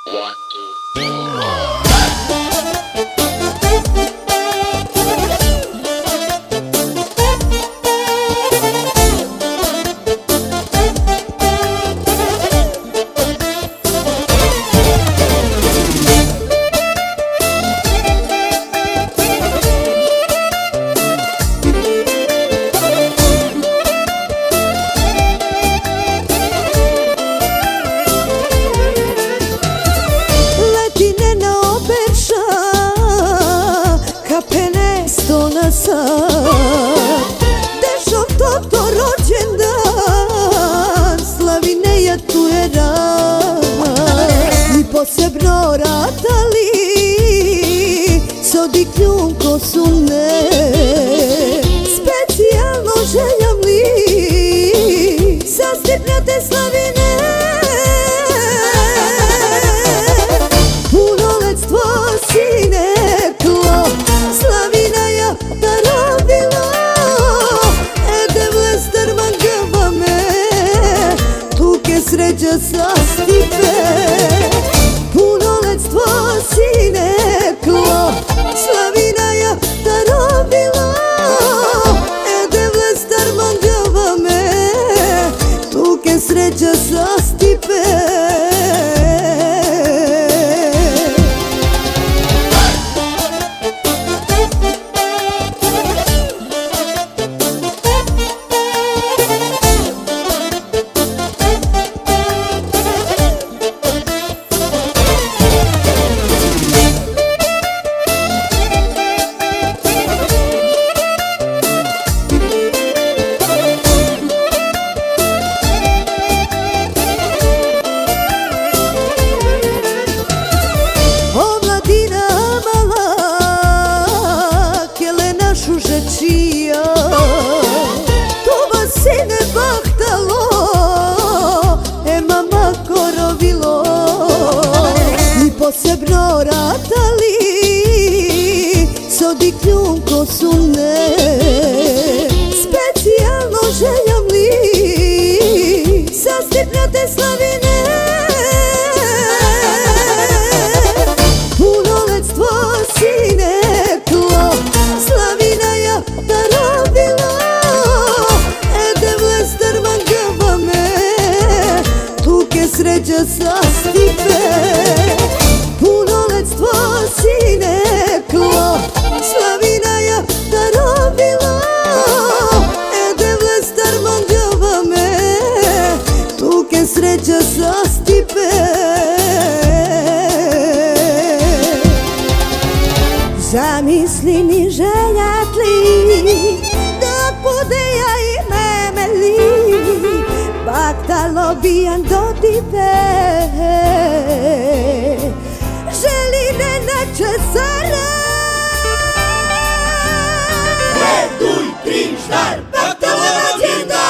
One, two. Dešom to rođendan, Slavineja tu je rad. I posebno radali, sodi kljunko su ne. Specijalno željam li, sastipnjate Slavine. Punoletstvo sine klo, Slavineja darovilo. Sreća sa stipe, punoletstvo sine klo, Slavineja darovilo. Devle star manđava me, tuke sreća sa stipe. Toba sine bahtalo, mama korovilo. I posebno ratali, sodi kljunko su ne. Specijalno željam li, sastipnjate Slavine. Punoletstvo sine klo, Slavineja darovilo. Devle star manđava me, tuke sreća sa stipe. Punoletstvo sine klo, Slavineja darovilo. Devle star manđava me, tuke sreća sa stipe. Zamisli mi željat li, da bude ja i memeli, baktalo bijan do tipe. Želi ne nače zara. Reduj, trim, štar, baktalo rođendan.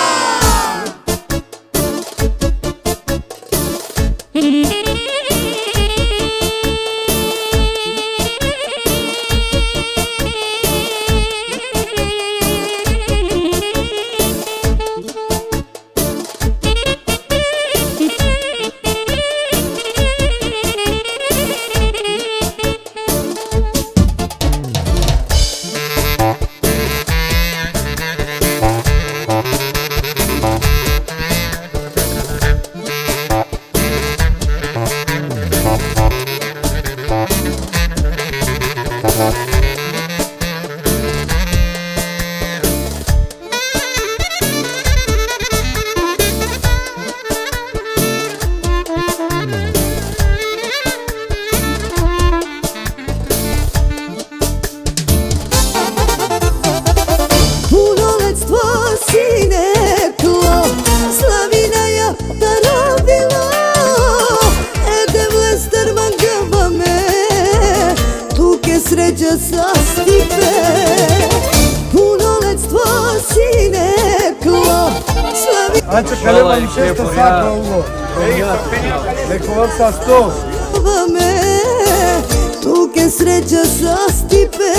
Sreća sa stipe, punoletstvo sine klo, Slavineja. Anche caleva di sesta sacra ugo. Le covalza sto. Tuke sreća sa stipe.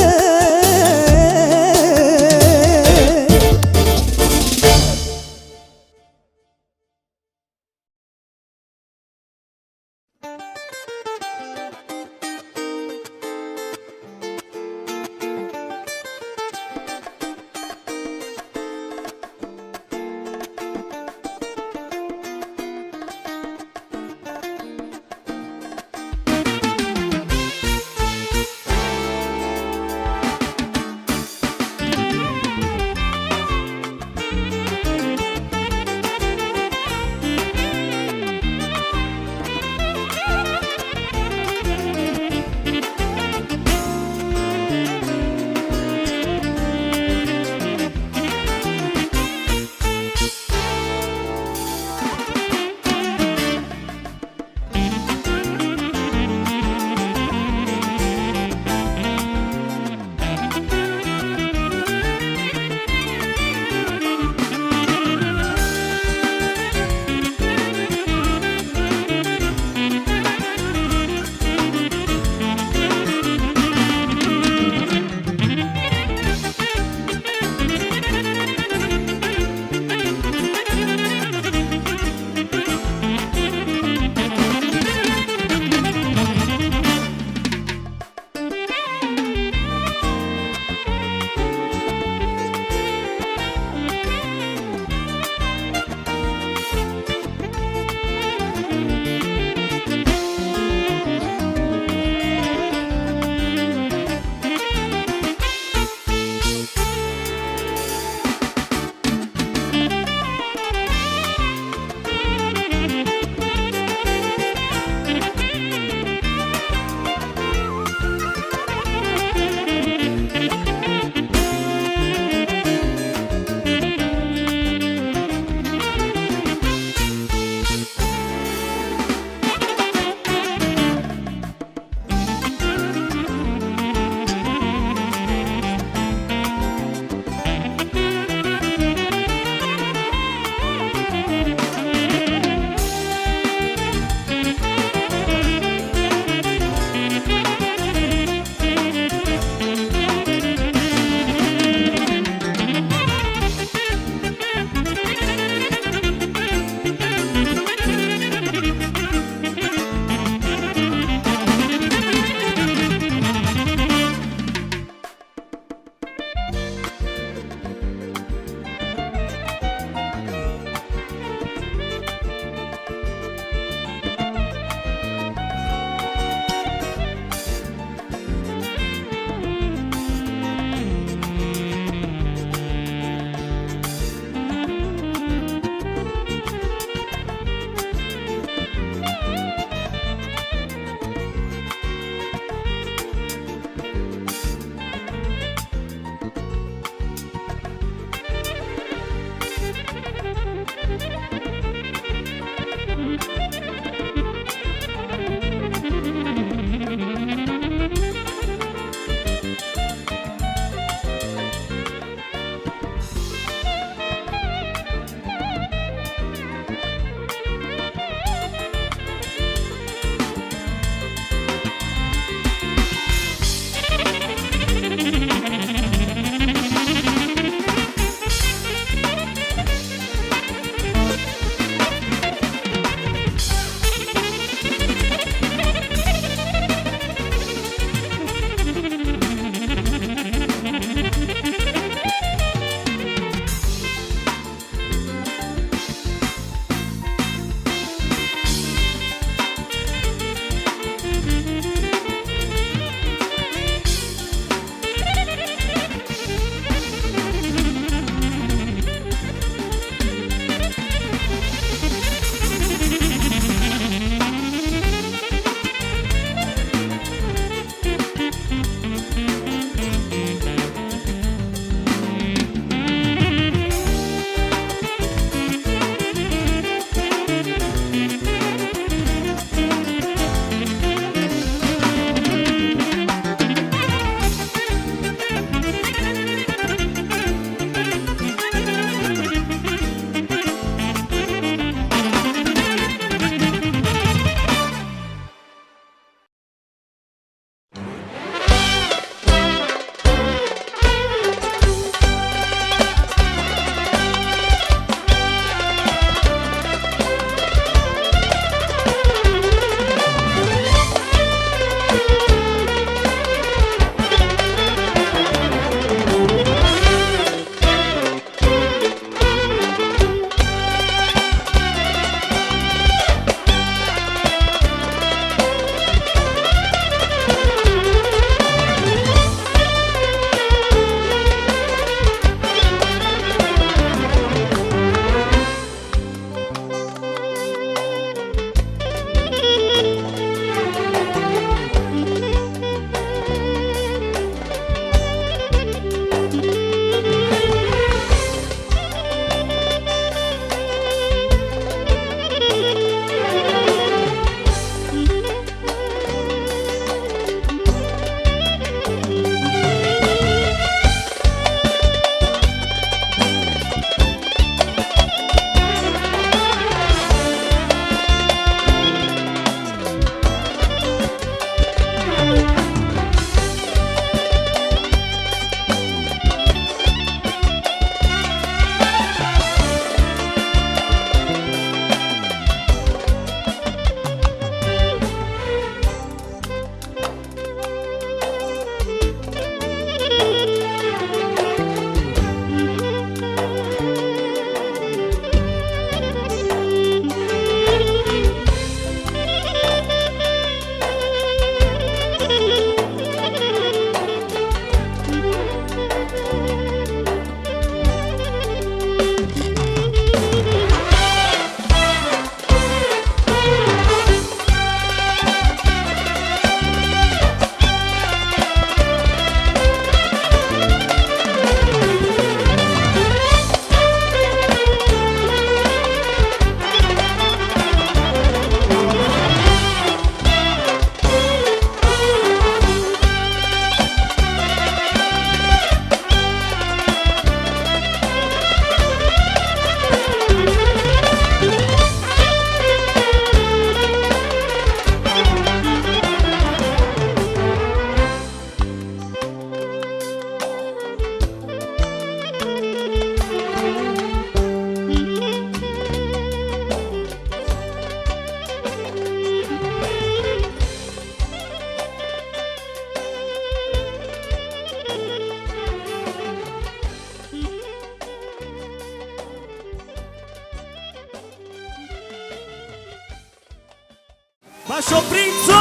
Vašo princo!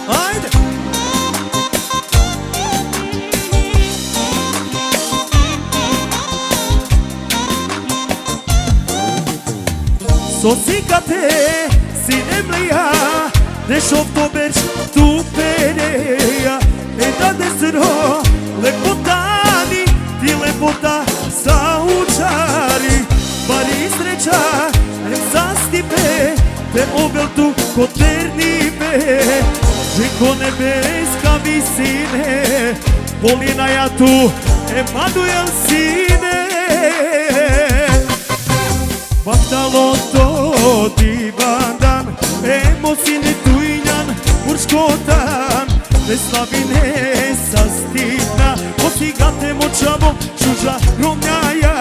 Ajde! Sosicate, sinemlia, deci october tu pereia, e da desero, lepotani, ti lepota sa učari, bari sreća, ne zastipe, te obel tu koternive, žiko nebeska visine, Polina ja tu, Emanuel sine. Baktalo to divan dan, emocine tuinjan, urškotan, veslavine sastivna, osigate močavo, šuža romnjaja.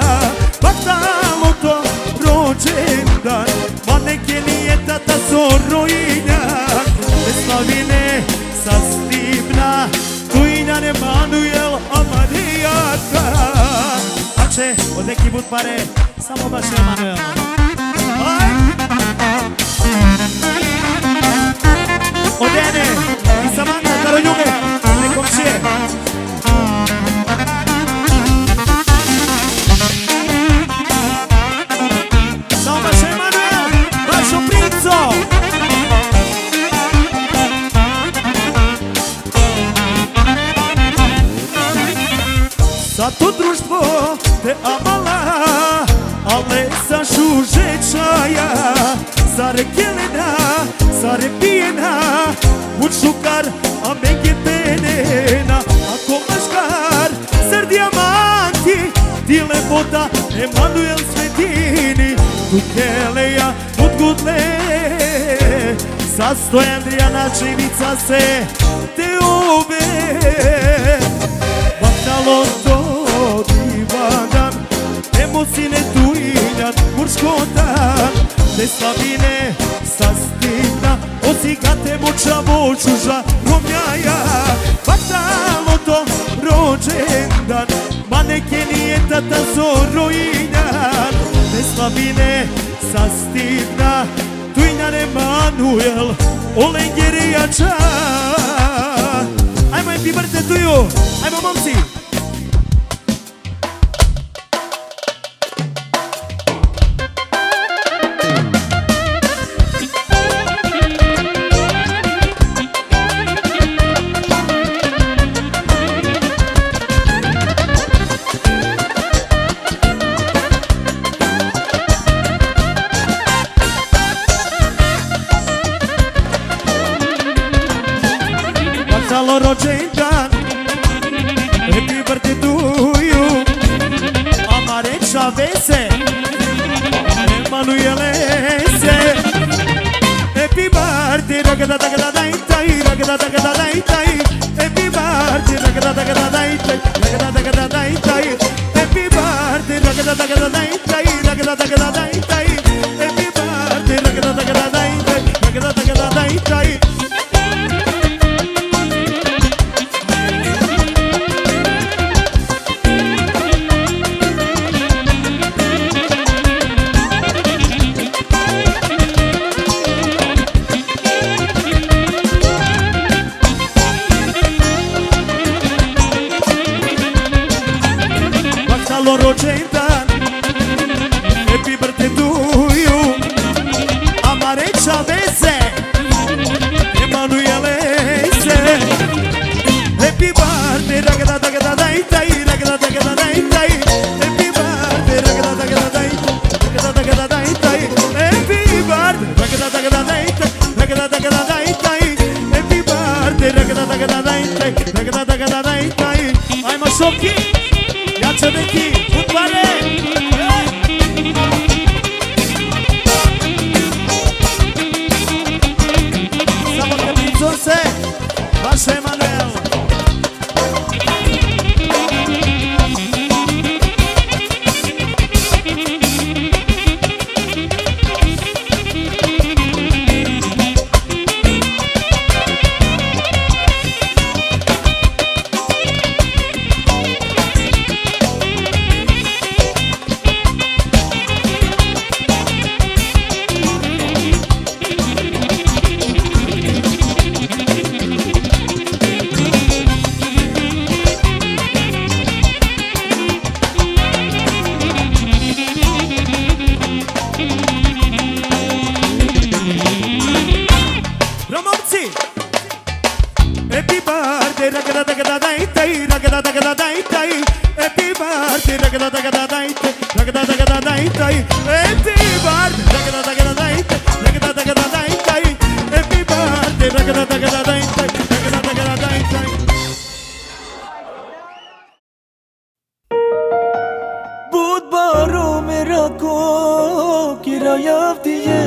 Baktalo to rođendan, maneke nije tata zorojinjan, veslavine sastivna, tuinjan Emanuel, a Marijaka. Pače, od neki bud pare, samo baš Emanuel. Od Ene i Samanta Karonjuge, ne komšije. Samo baš Emanuel, vašo princo. Za to društvo te amala, ale sa šužečaja, zare kelena, zare pijena, buď šukar, a menge penena, ako maškar, ser diamanti, ti lepota, Emanuel Svetini, tu keleja, bud gudle, sastoj Andrijana Čivica se te ove, baktalo to divadan, emocine tuinjan, urškotan, veslavine sastivna, osigate močavo, čuža romnjaja. Baktalo to rođendan, maneke nije tata zorojinjan, veslavine sastivna, tuinjan Emanuel, olengerijača. Ajmo happy birthday to you, ajmo momci. Baktalo rođendan, happy birthday to you, Amareća Vese, Emanuele se. Happy birthday, ragada dagada dai tai, ragada dagada dai tai. Happy birthday, ragada dagada dai tai, ragada dagada dai tai. Happy birthday, ragada dagada dai tai, ragada dagada dai tai. Happy birthday, ragada dagada dai tai, ragada dagada dai tai. Baktalo rođendan, happy birthday to you, Amareća Vese, Emanuele se. Happy birthday, ragada dagada dai tai, ragada dagada dai tai. Happy birthday, ragada dagada dai, ragada dagada dai tai. Happy birthday, ragada dagada dai tai, ragada dagada dai tai. Happy birthday, ragada dagada dai tai, ragada dagada dai tai. Ajmo šopki, jače neki, budvare. Samo te princose, vaš Emanuel. tai. Happy birthday, ragada dagada dai tai, ragada dagada dai tai. Happy birthday, ragada dagada dai tai, ragada dagada dai tai. Happy birthday, ragada dagada dai tai, ragada dagada dai tai. بود بارو mirako kiraja ti je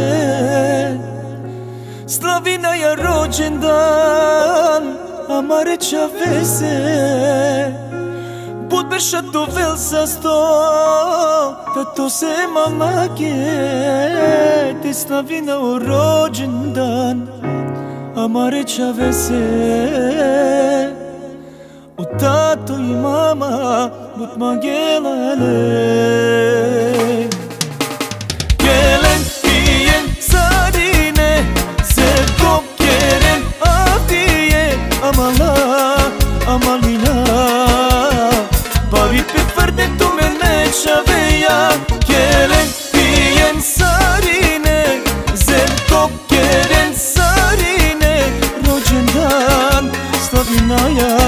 Slavina je rođendan Amare čavese Bud berša to vel sa sto Tato se mamake Te Slavina u rođendan Amare čavese O tato i mama But magelale Gelen diyen sarine Sevgom gelen avdiye Amala amalina Bari pe ferde tu mene çaveya Gelen diyen sarine Sevgom gelen sarine Rođendan Slavinaya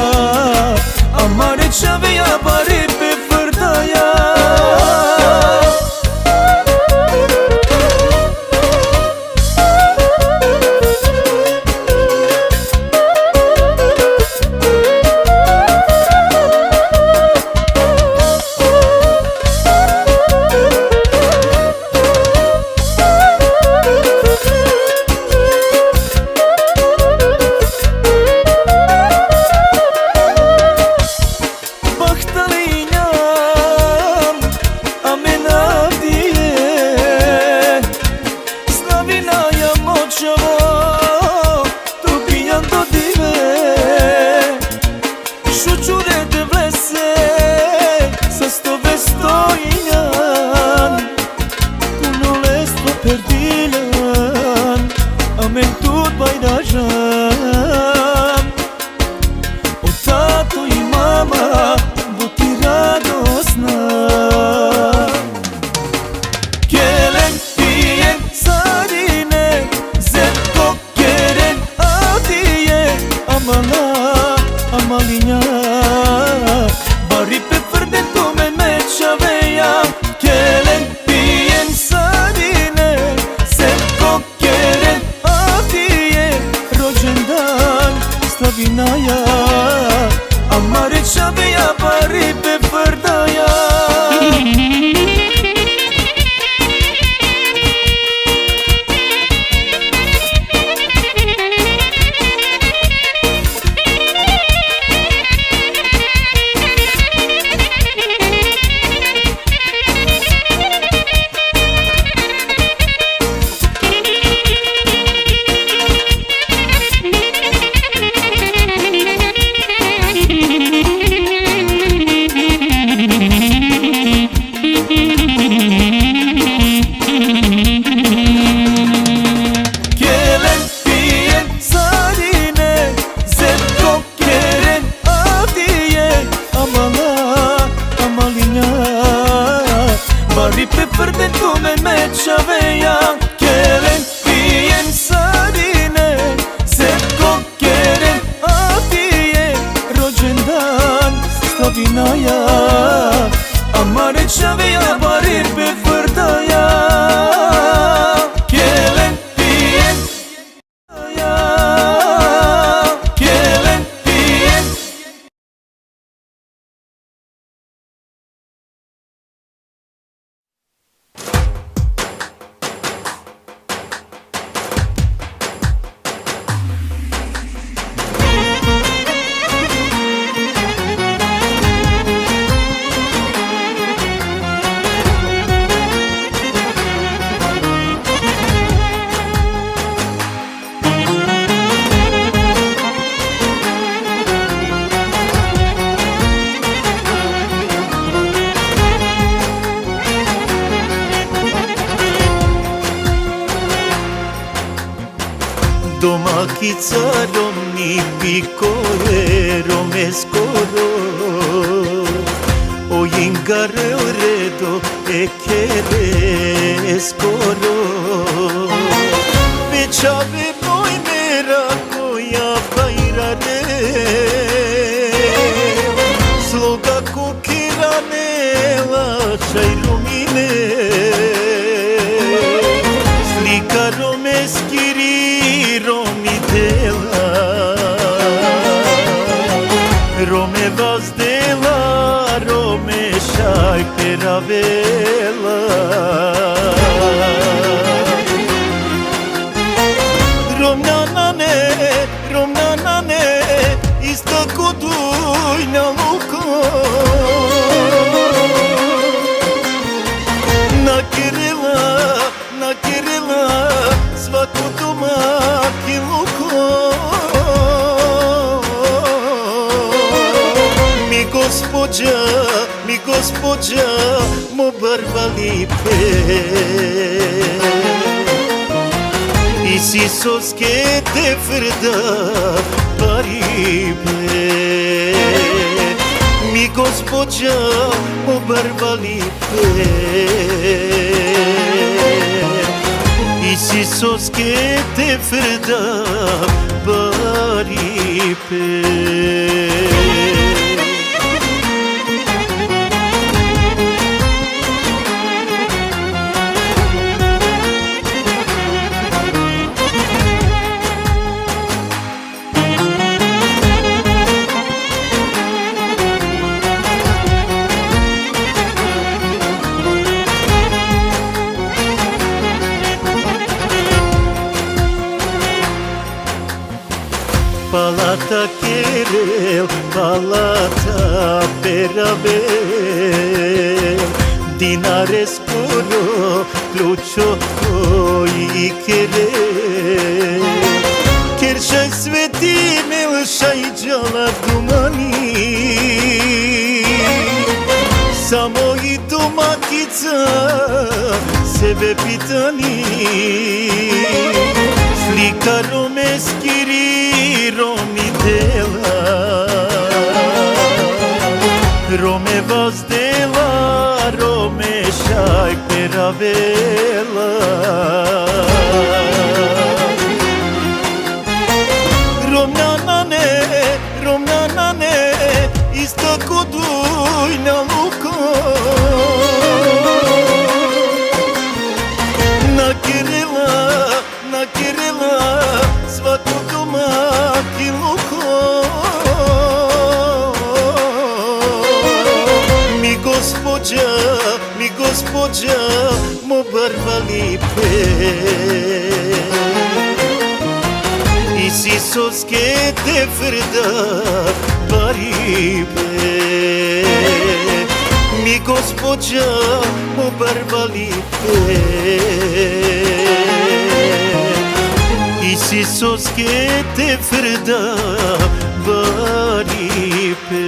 Amare çaveya bari pe fırdaya Domachița romni picore romescoro O ingare oredo e chere scoro Peciave noi nera coia pairare Sloga cuchiranela și-ai lumine Slika rome skiri romi dela Rome vazdela, rome šaj peravela Romnanane, isto ko dujna luka Nakirila, svaku domak i luko Mi gospođa, mo barva lipe I sisoske te frda paribe Mi gospođa, mo barva lipe I sisoske te frda paribe Palata kerel, palata perabel Dinare skoro, ključo i kerel Keršaj sveti milšaj džala dumani Samo i domakica sebe pitani Slika rome skiri romi dela Rome vazdela, rome šaj peravela Romnanane, isto ko dujna luka Nakirila, svaku domak i luko Mi gospođa, mo barva lipe I sisoske te frda paribe Mi gospođa, mo barva lipe I sisoske te frda paribe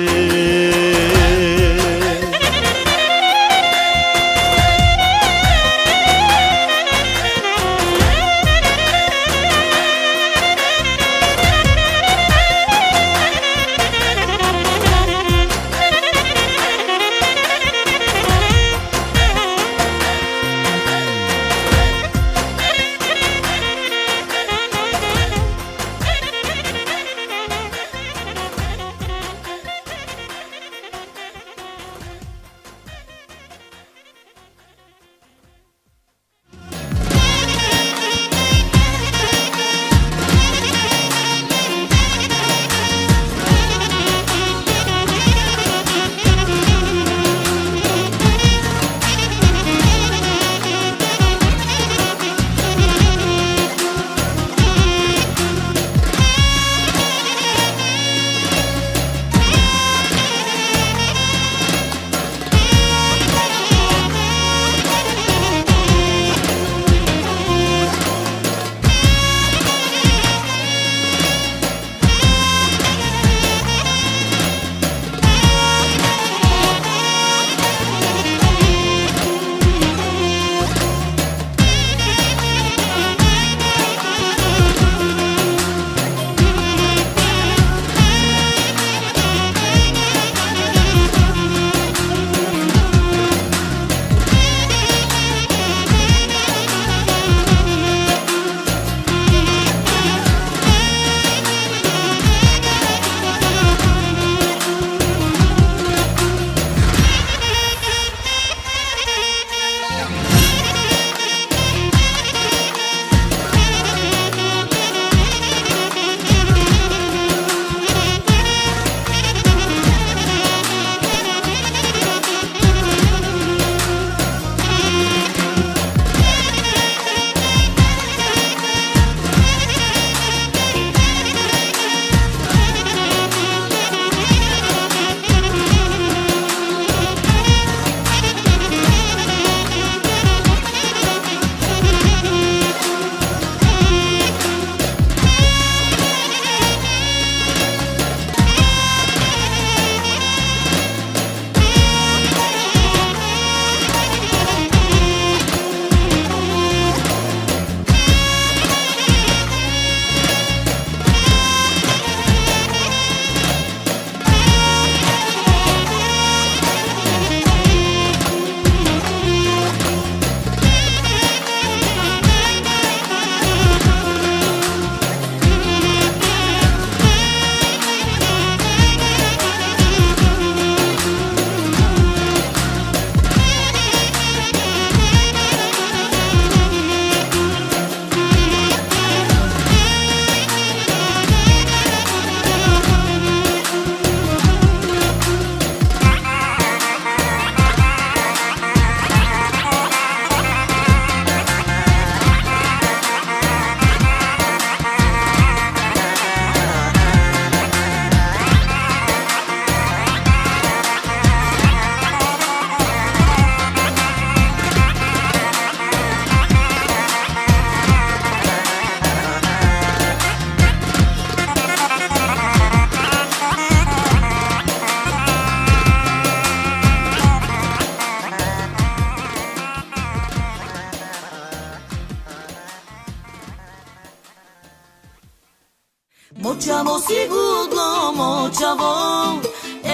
sigurno moćavo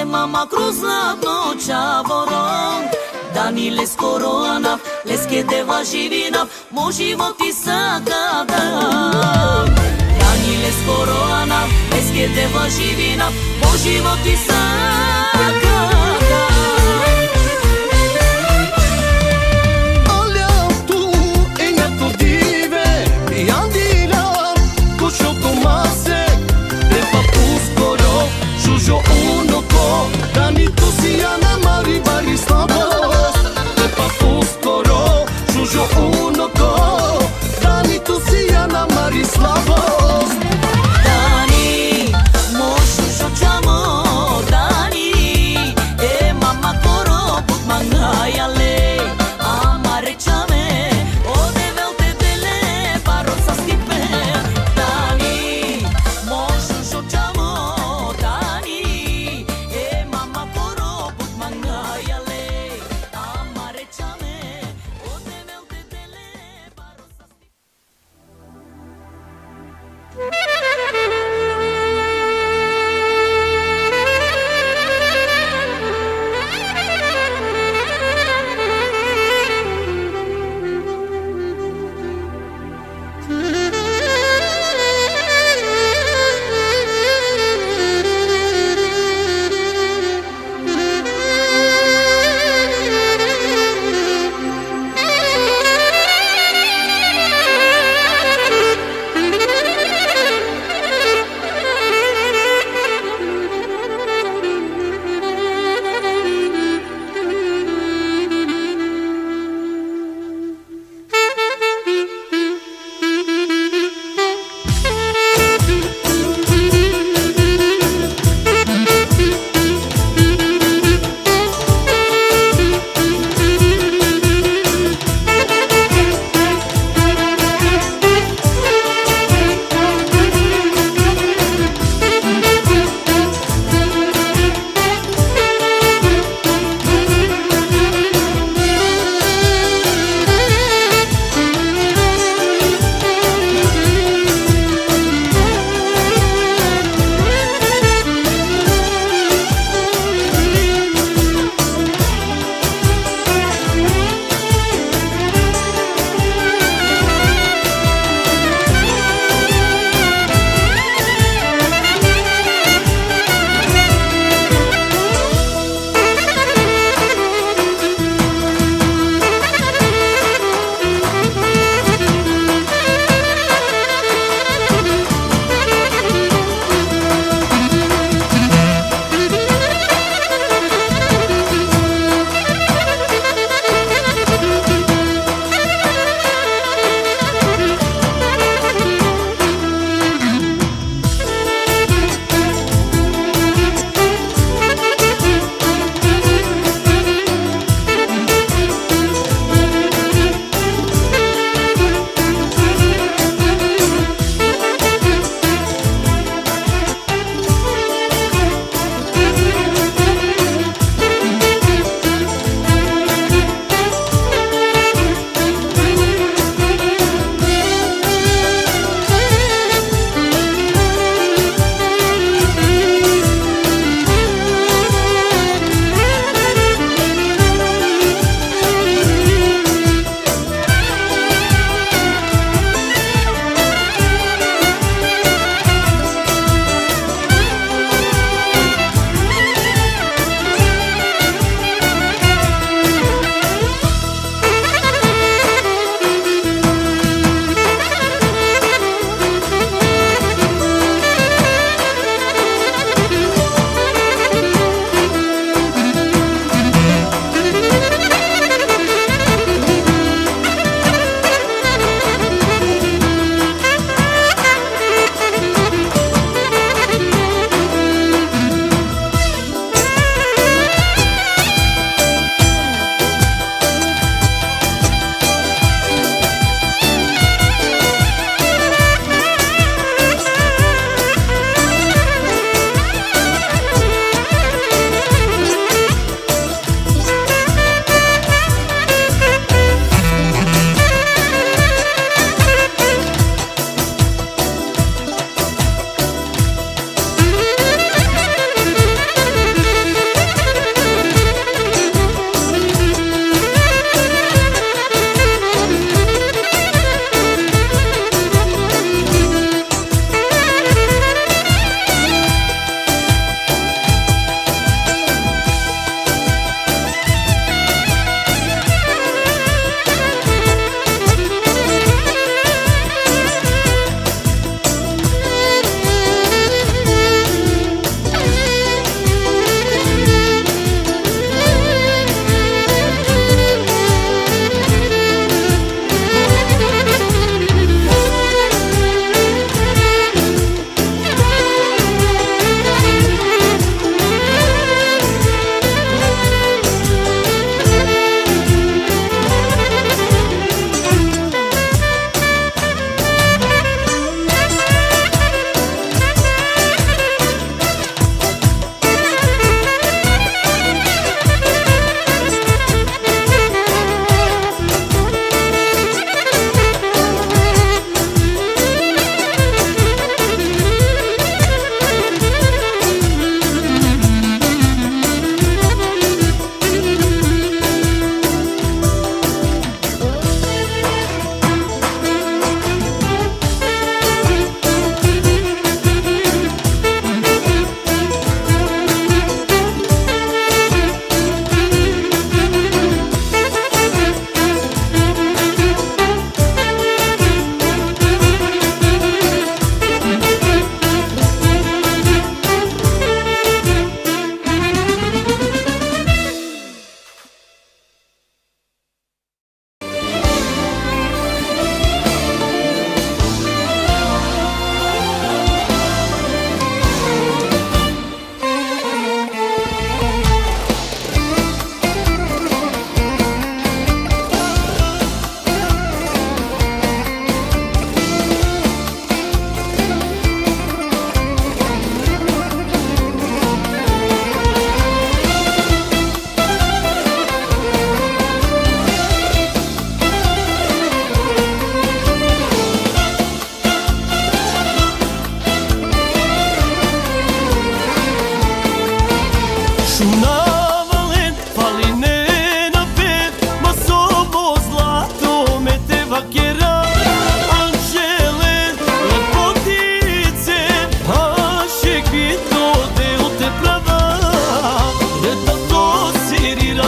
mama kroz zlatno čavorong Danile skoro anav, leske deva živinav Mo život i sagadav Danile skoro anav, leske deva živinav Mo život i sagadav Alea tu e njato dive Jan dilan, ko šoko mase Treba uskoro, žužo unoko Da ni tu si Jana Mari bari slabost Treba uskoro, žužo unoko Da ni tu si Jana Mari slabost Dani, mo žužo čamo Dani,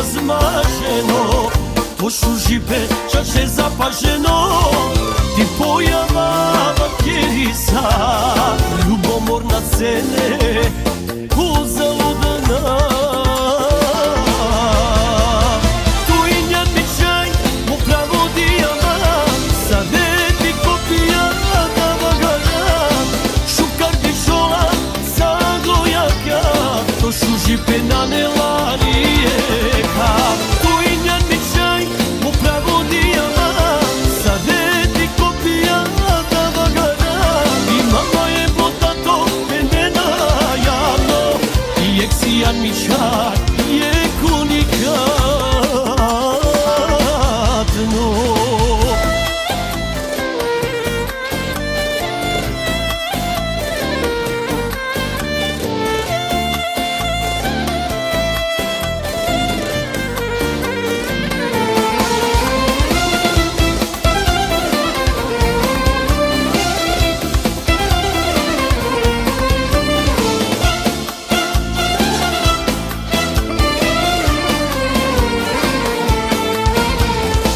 razmaženo, pošu žipe čaše zapaženo. Ti pojava kjerisa, ljubomorna cene, uzaludna. Tu i njen mi čaj, mu pravo dijamant, sadeti kopija da vagaram. Šukar dišola, zaglojaka, to šu žipe na nelarijeka. Tu i njen mi čaj, mu pravo dijamant, sadeti kopija da vagaram. I mama je potato, menena javno, i eksijan mi čaj, je kunikatno.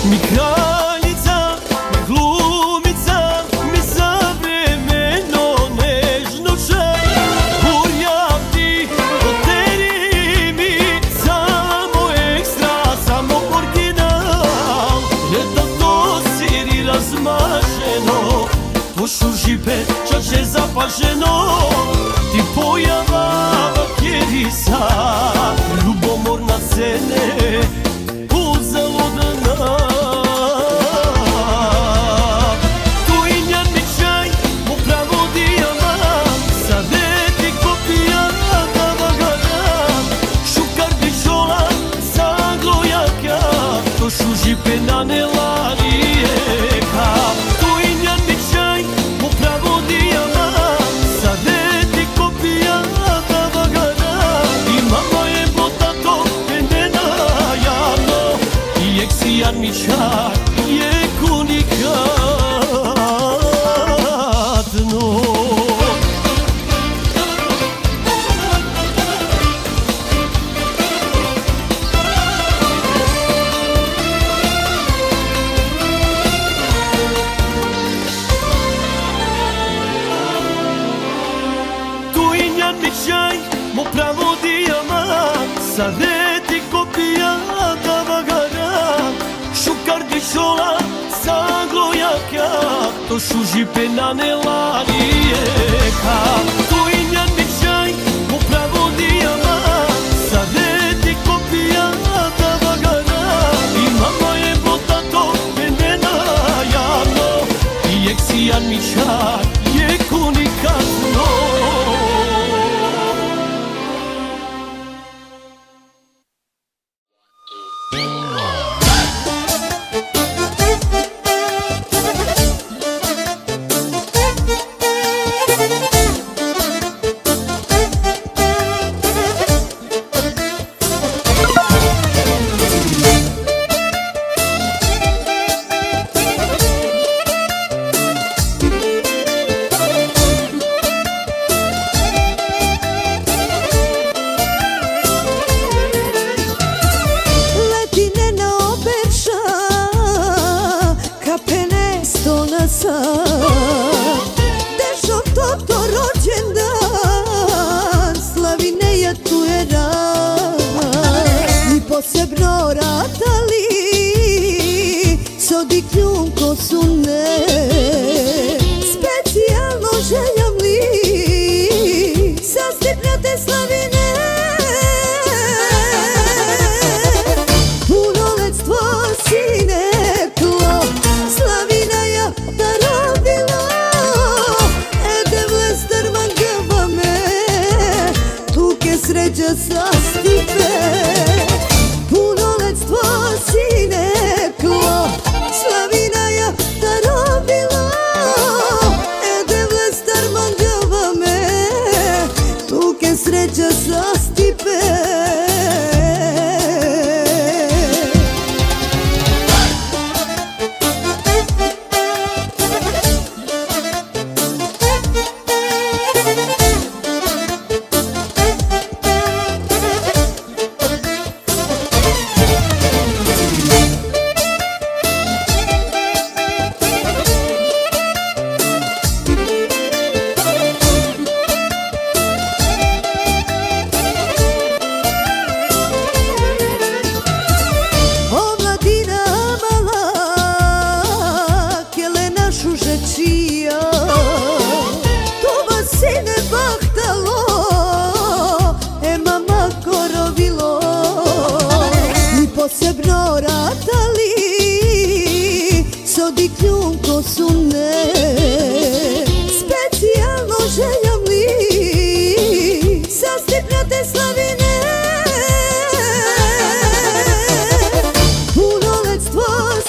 Mi kraljica, mi glumica, mi savremeno nežno čaj. Urjavni hoteli mi, samo ekstra, samo original. Ljeto to siri razmaženo, pošu žipe čaše zapaženo. Ti pojava kjerisa, ljubomorna cene, uzaludna. Tu i njen mi čaj, mu pravo dijamant, sadeti kopija da vagaram. Šukar dišola, zaglojaka, to šu žipe na nelarijeka. Tu i njen mi čaj, mu pravo dijamant, sadeti kopija da vagaram. I mama je potato, menena javno, i eksijan mi čaj, je kunikatno. Tu i njen mi čaj, mu pravo dijamant, sadeti kopija da vagaram. Šukar dišola, zaglojaka, to šu žipe na nelarijeka. Tu i njen mi čaj, mu pravo dijamant, sadeti kopija da vagaram. I mama je potato, menena javno, i eksijan mi čaj, je kunikatno. Dešo toto rođendan, Slavineja tu je rad. I posebno ratali, sodi kljunko su ne. Specijalno željam li, sastipnjate Slavine. Punoletstvo sine klo, Slavineja darovila. Sreća sa stipe, punoletstvo sine klo, Slavina je se broratali Sodi kljunko su ne Specijalno željam li Sastipljate slavine Punoletstvo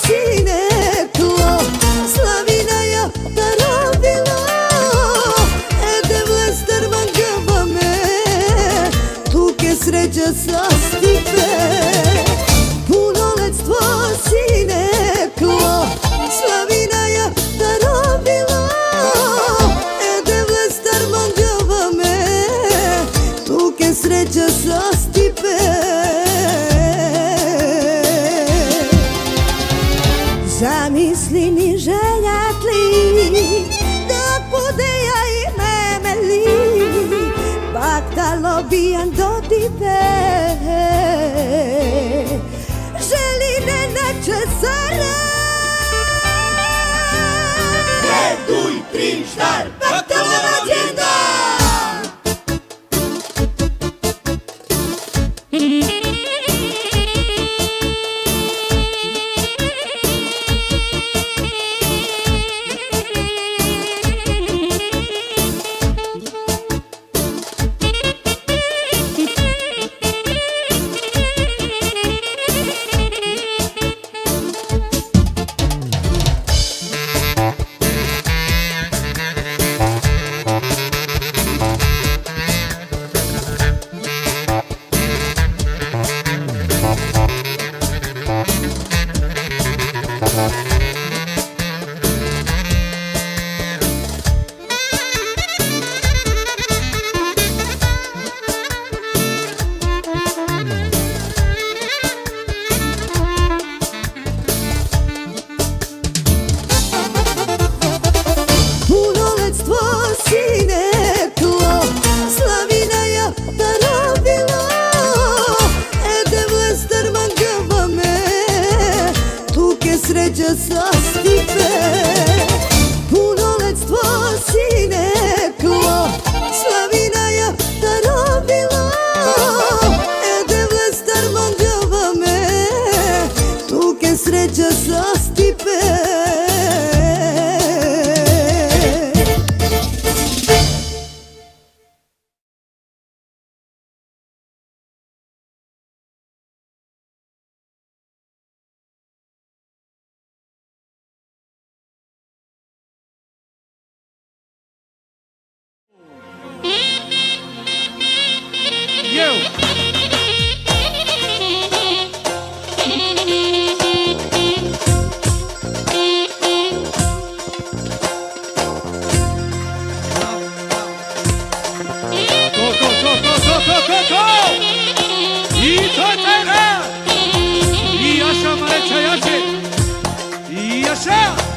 si neklo Slavina ja darobila Ede vlester mangava me Tuke sreća sa stipe Punoletstvo si neklo Slavina ja darobila Ede vlester mangava me Tuke sreća sa stipe Zamisli mi željatli Da bude ja i memeli Baktalo bijan do tipe Želi ne neče zara Reduj, trim, štar, Baktalo rođendan Punoletstvo si neklo Slavina ja darobila Ede vlester mangava me Tuke sreća sa stipe Punoletstvo si neklo Slavina ja darobila Ede vlester mangava me Tuke sreća sa stipe I to je taj rad I jaša mareća jače I jaša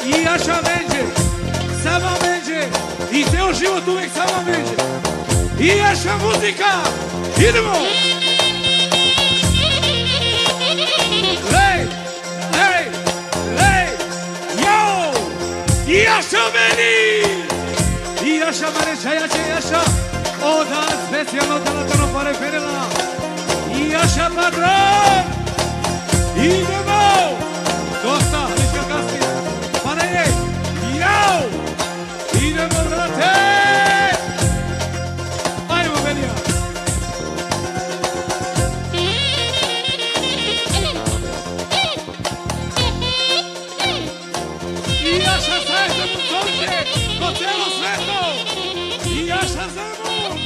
I jaša będzie Sama będzie I ceo život uvek sama będzie I jaša muzika Idemo Lej, lej, lej Jo I jaša meni I jaša mareća jače jaša Oda specijalno talatano pare ferela I jaša padron Idemo Dosta, niška kasnije Pa ne je Jao Idemo brate Ajmo Benija I jaša sreća mu solče Po celo sveto I jaša zemu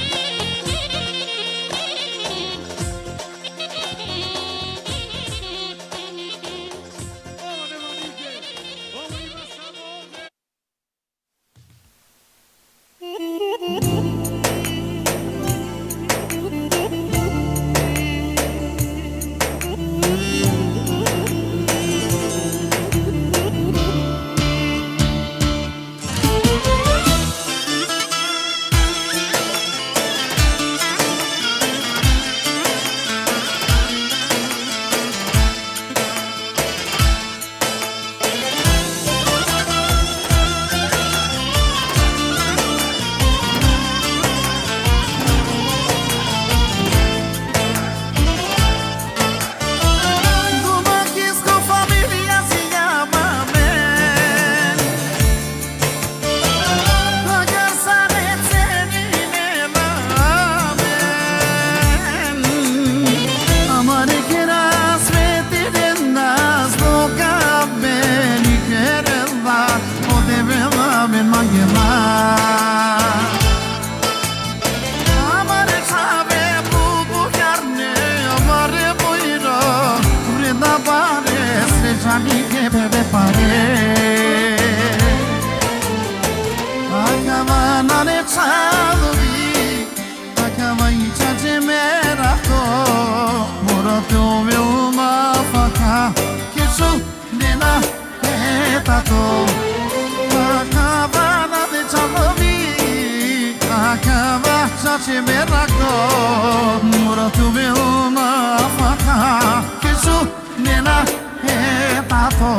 nane chadovi Akava icha jemerako Moroto vilma faka Kisu nena etato Akava nane chadovi Akava icha jemerako Moroto vilma faka Kisu nena etato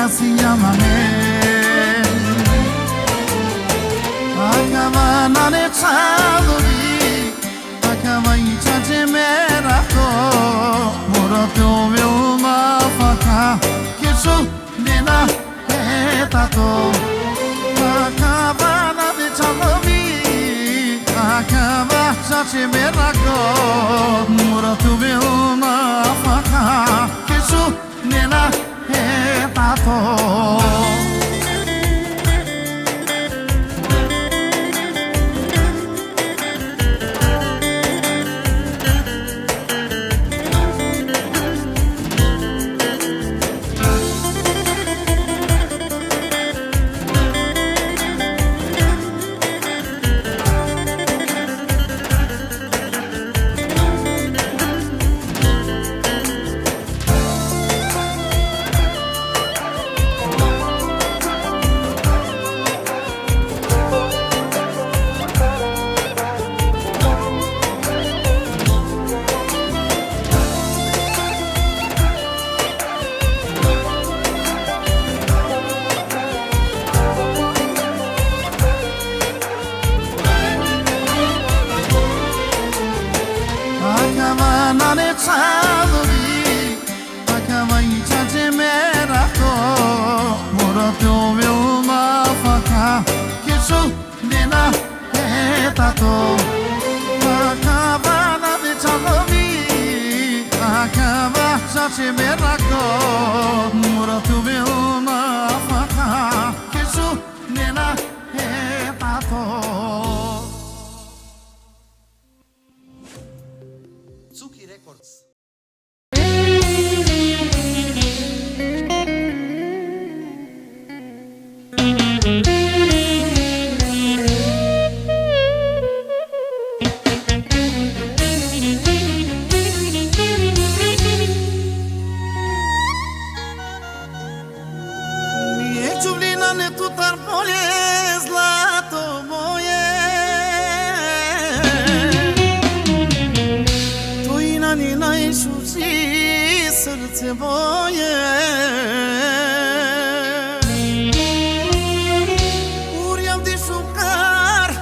se llama Acaba nane chadovi Acaba icha jemerako Moroto vilma faka Kisu nena etato Acaba nane chadovi Acaba icha jemerako Moroto vilma faka Kisu nena etato nane chadovi Acaba icha jemerako Moroto vilma faka Kisu nena etato Acaba nane chadovi Acaba icha jemerako Moroto vilma faka Kisu nena etato Zuki Records. Nije čuvlina ne tutar polje zlato moje Ni najšući srce moje Urjam ti šukar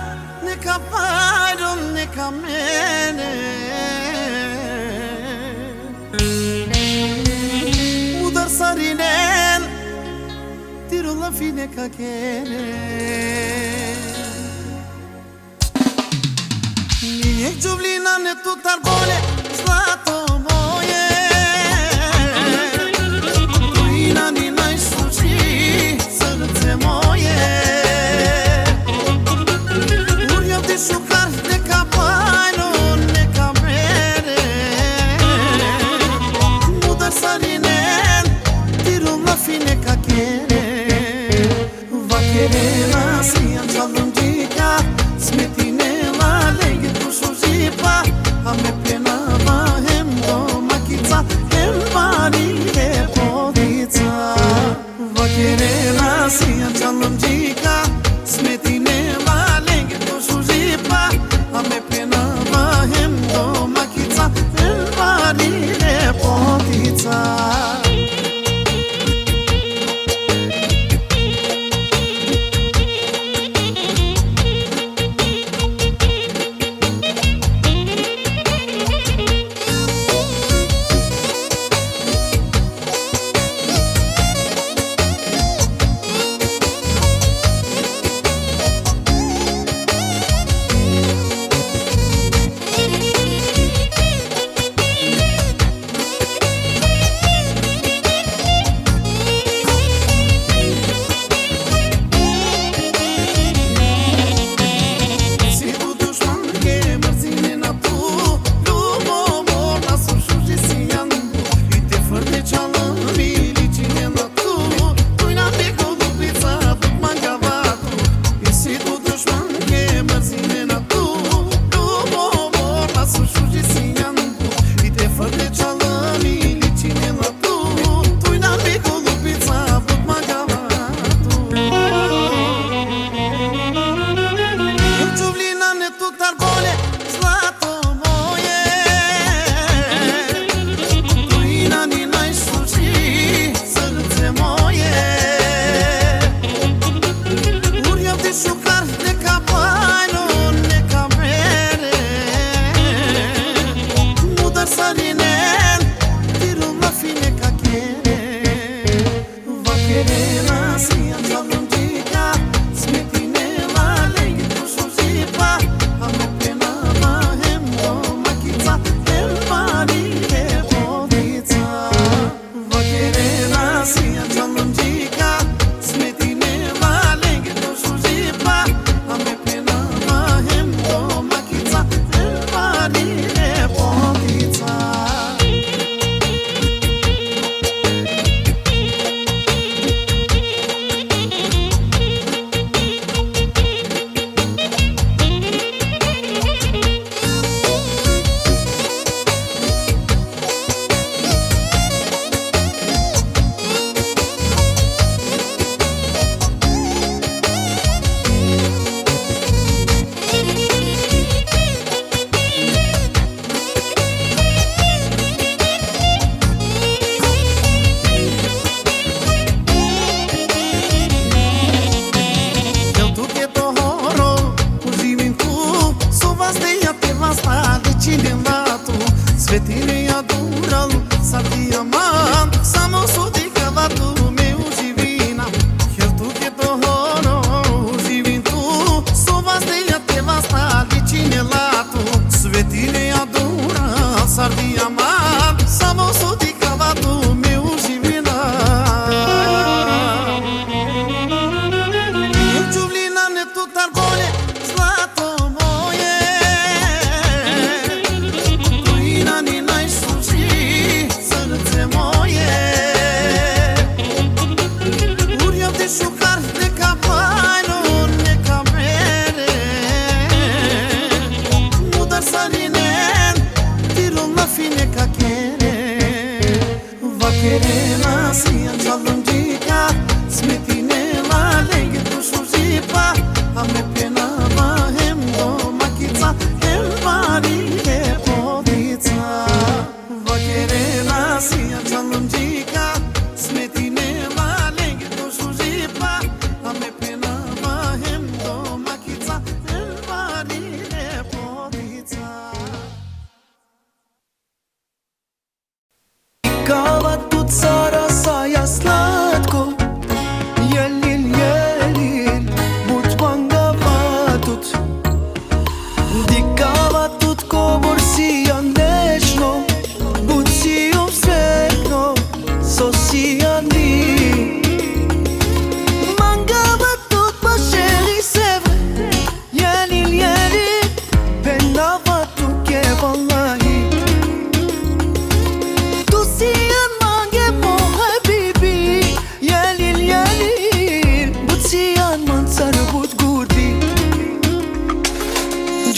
neka pajdom neka mene Udar sarinen tirulla fine kakene Nije čuvlina ne tutar bolje zlato moje Tuina ni najšući srce moje Urjam ti šukar neka pajno neka mene Udar sarinen tirula fine kakene Vakerela sijan çalımcika Smetinela lege tu šužipa A me pena podița.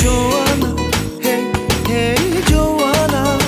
Joanna, hey, hey, Joanna.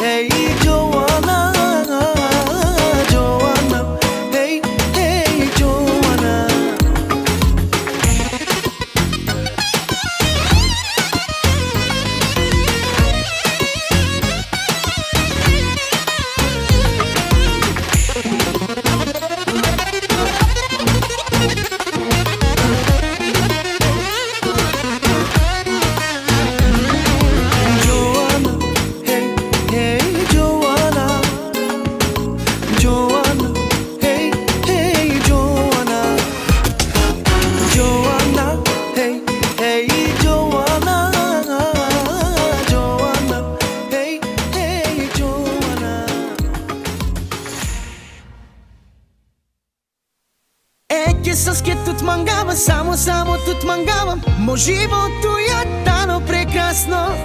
hey Joanna, Joanna, hey, hey Joanna. С ке тут мангава, само тут мангавам. Мо живото ја дано прекрасно.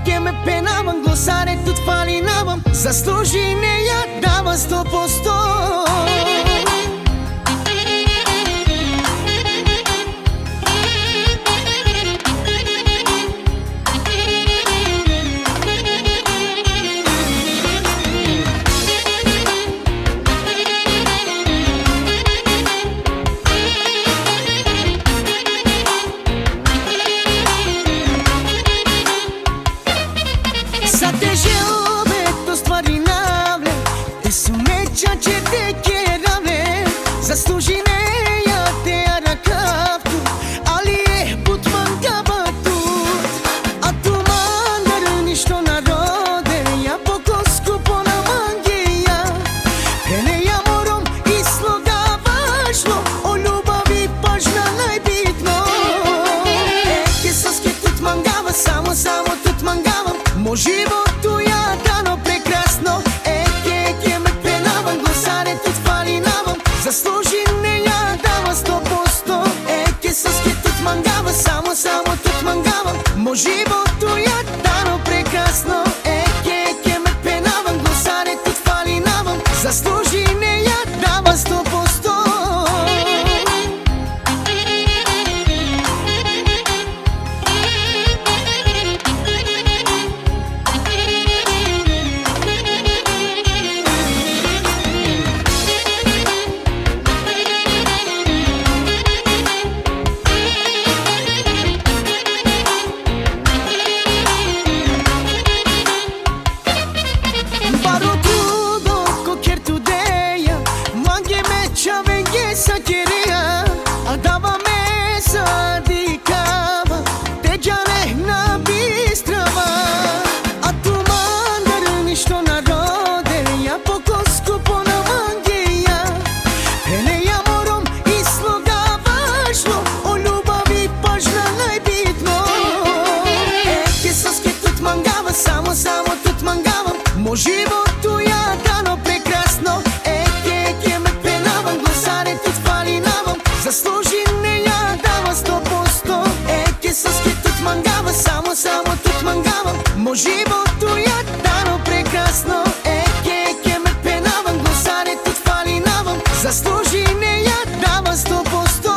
Ке ме пенавам, гласаре тут фалинавам. Заслужи не ја дава 100%. Заслужи не ја те аракавту, али е пут мангава тут. А ту мандар ништо народе, ја покоскупо на мангија. Пене ја мором и слога важно, о љубави пажна најбитно. Ке соске тут мангава, само тут мангавам. Мо живото ја дано прекрасно. Ке ме пенавам, гласаре тут фалинавам. Заслужи не ја дава 100%. Ке соске тут мангава, само тут мангавам. Мо живото ја дано прекрасно. Ке ме пенавам, гласаре тут фалинавам. Заслужи не ја дава 100%. Само тут мангавам. Мо живото ја дано прекрасно. Ке ме пенавам, гласаре тут фалинавам. Заслужи не ја дава 100%. Ке соске тут мангава, само тут мангавам. Мо живото ја дано прекрасно. Ке ме пенавам, гласаре тут фалинавам. Заслужи не ја дава 100%.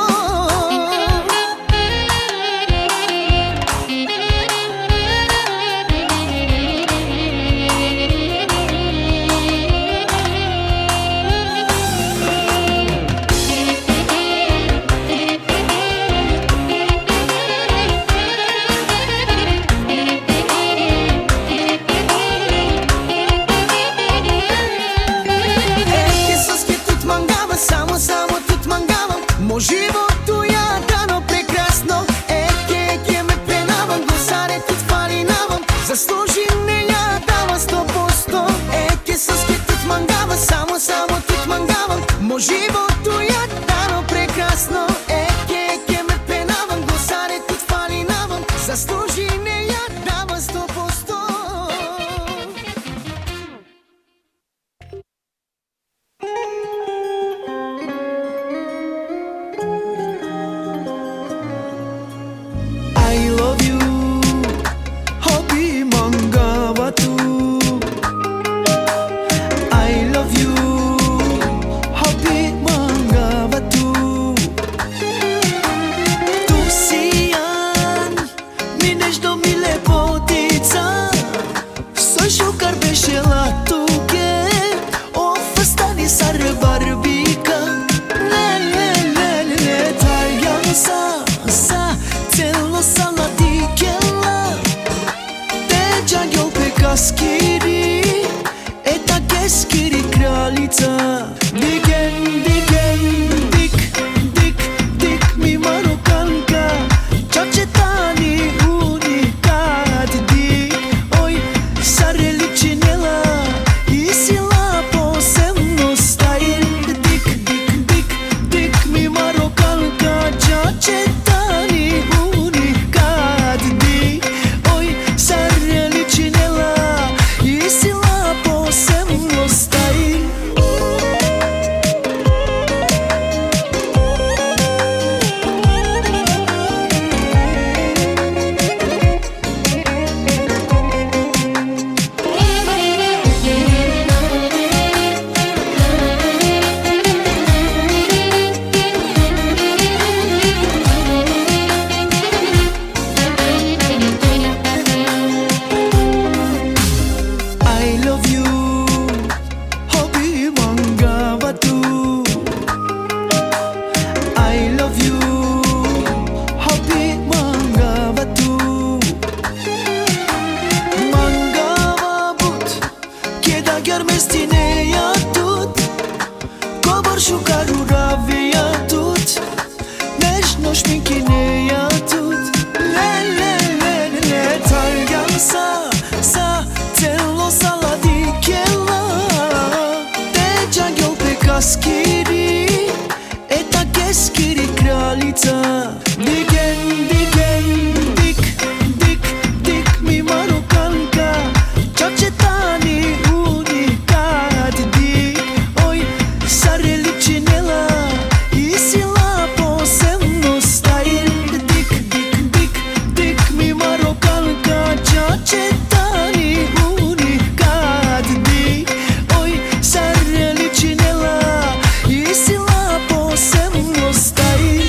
kraljica. Digen, digen, dik, dik, dik mi Marokanka, čače tani unikat. Dik, oj, sare ličinela i sila posebno stajil. Dik, dik, dik, dik mi Marokanka, čače tani unikat. Dik, oj, sare ličinela i sila posebno stajil. I love you, hobi manga batu. I love you, hobi manga batu. Manga babut, keda germestine yatut, kobar shukaru ravia tut, nesh nosh minkine yatut. Le le le le targan sa tello sala dikela, te džangel pe kaskiri, eta keskiri kraljica. Digen, digen, dik, dik, dik mi Marokanka, čače tani unikat. Dik, oj, sare ličinela i sila posebno stajil. Dik, dik, dik, dik mi Marokanka, čače tani unikat. Dik, oj, sare ličinela i sila posebno stajil.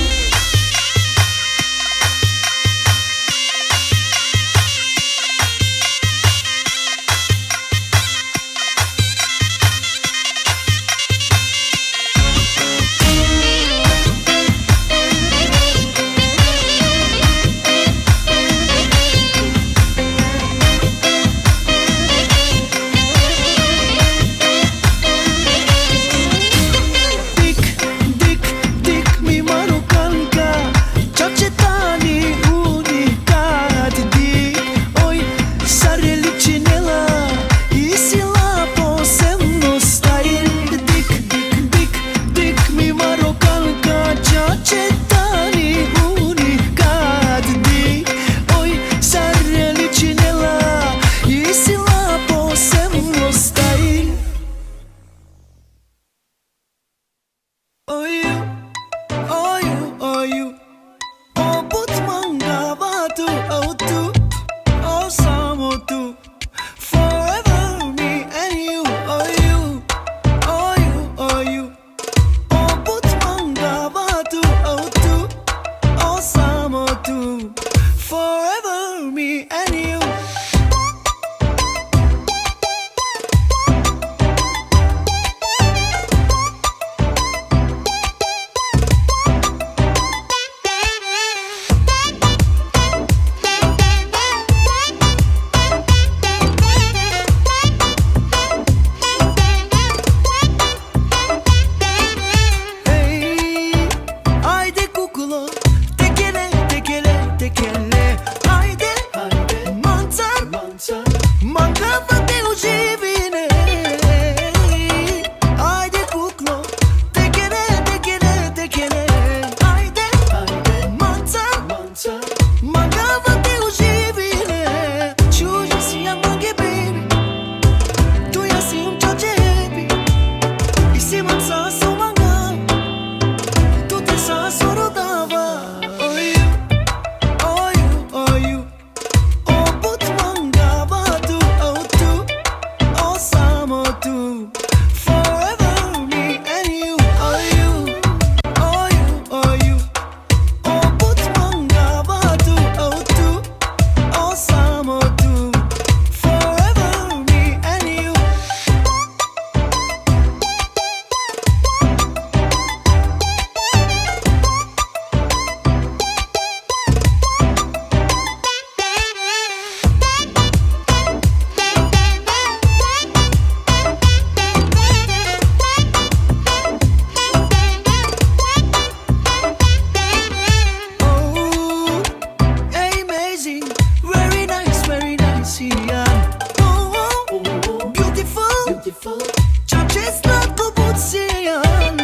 beautiful. Ciągle sladko budzian.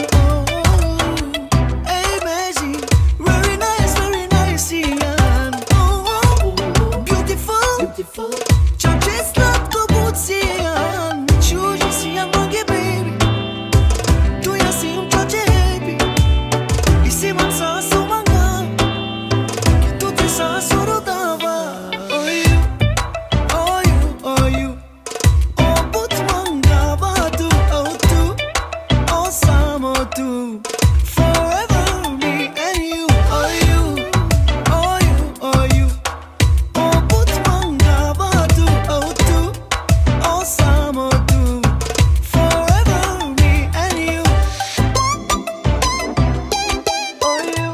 Ej, Mezi, very nice, Ian. Beautiful. Beautiful. Ciągle sladko budzian. Czuję się jak mogę, baby. Tu ja się czuję happy. I się mam sensu manga. Tu ty sensu rodawa. Oh you, oh you, oh you. Oh but manga batu, oh tu, oh samo tu. Forever me and you, oh you, oh you, oh you. Oh but manga batu, oh tu, oh samo tu. Forever me and you. Oh you.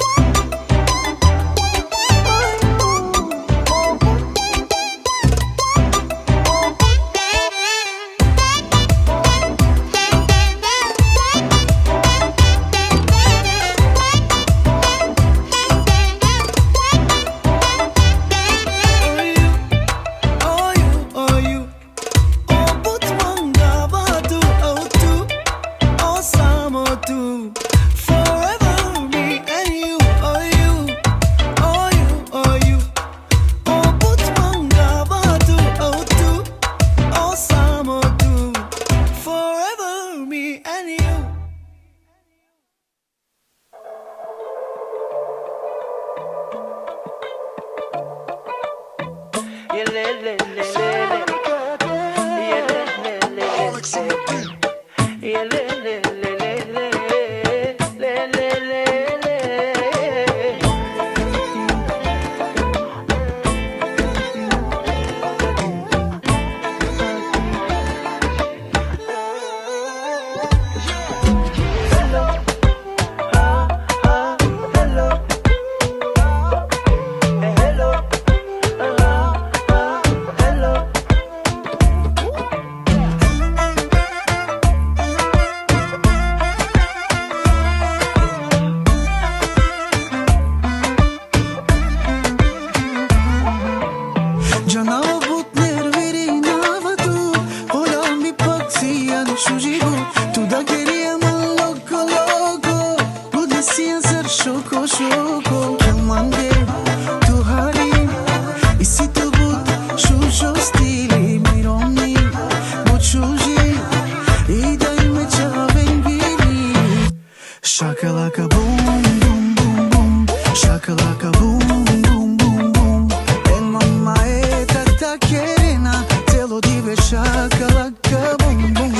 Shakalaka boom boom boom boom. Shakalaka boom boom boom boom. En mamma è tanta carina, te lo dico. Shakalaka boom boom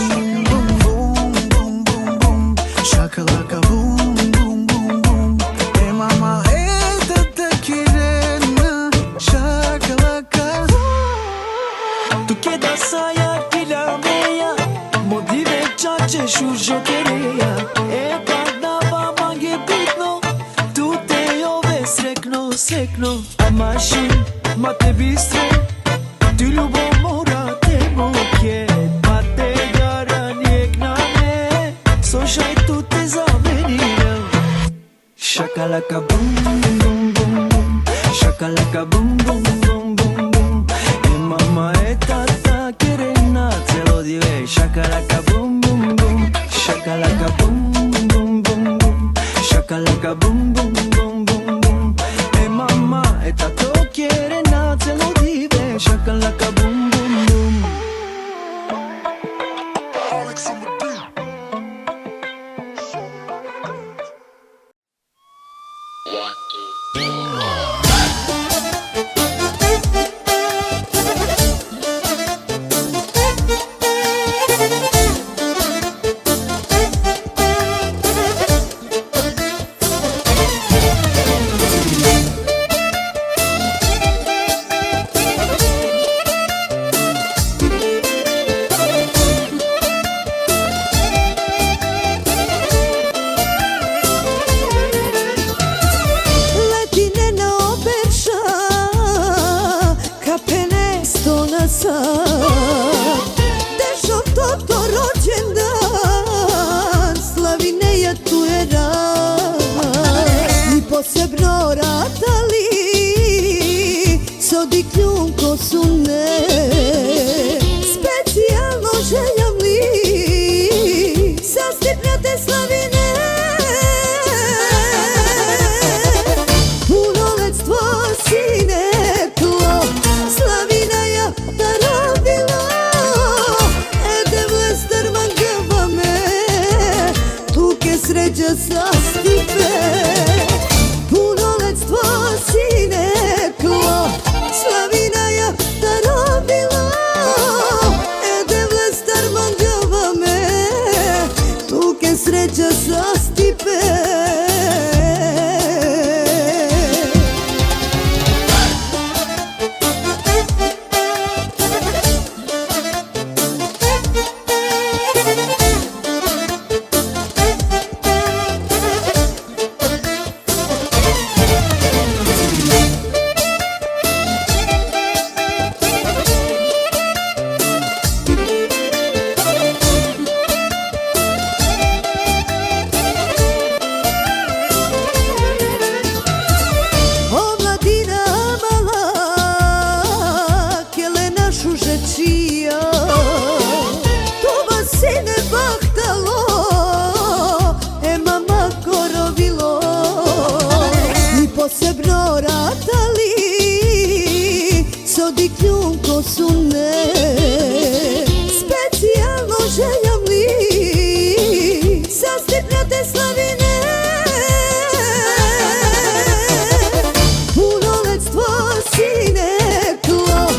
boom boom boom boom boom. Shakalaka boom boom boom boom. En mamma è tanta carina. Shakalaka. Tu quedas saia que la meia, motive chache shujo queria. Sekno, a machine, ma te bistre, tu ljubomora te moket, ma te garanjek na me, so shaj tu te zamenire. Shakalaka boom boom boom boom, shakalaka boom boom boom boom boom. E mamma e tata querena, te lo diré. Shakalaka boom boom boom, shakalaka boom boom boom boom, shakalaka boom boom boom boom boom. Mamma e tato quiere na te lo dive. Shakalaka boom boom boom. Alex on the beat. sa stipe. Punoletstvo sine klo, slavina ja darobila. Edevle star manđava me, tuke sreća sa stipe. Posebno ratali, sodi kljunko su ne, specijalno željam li, sastipnjate slavine. Punoletstvo sine klo,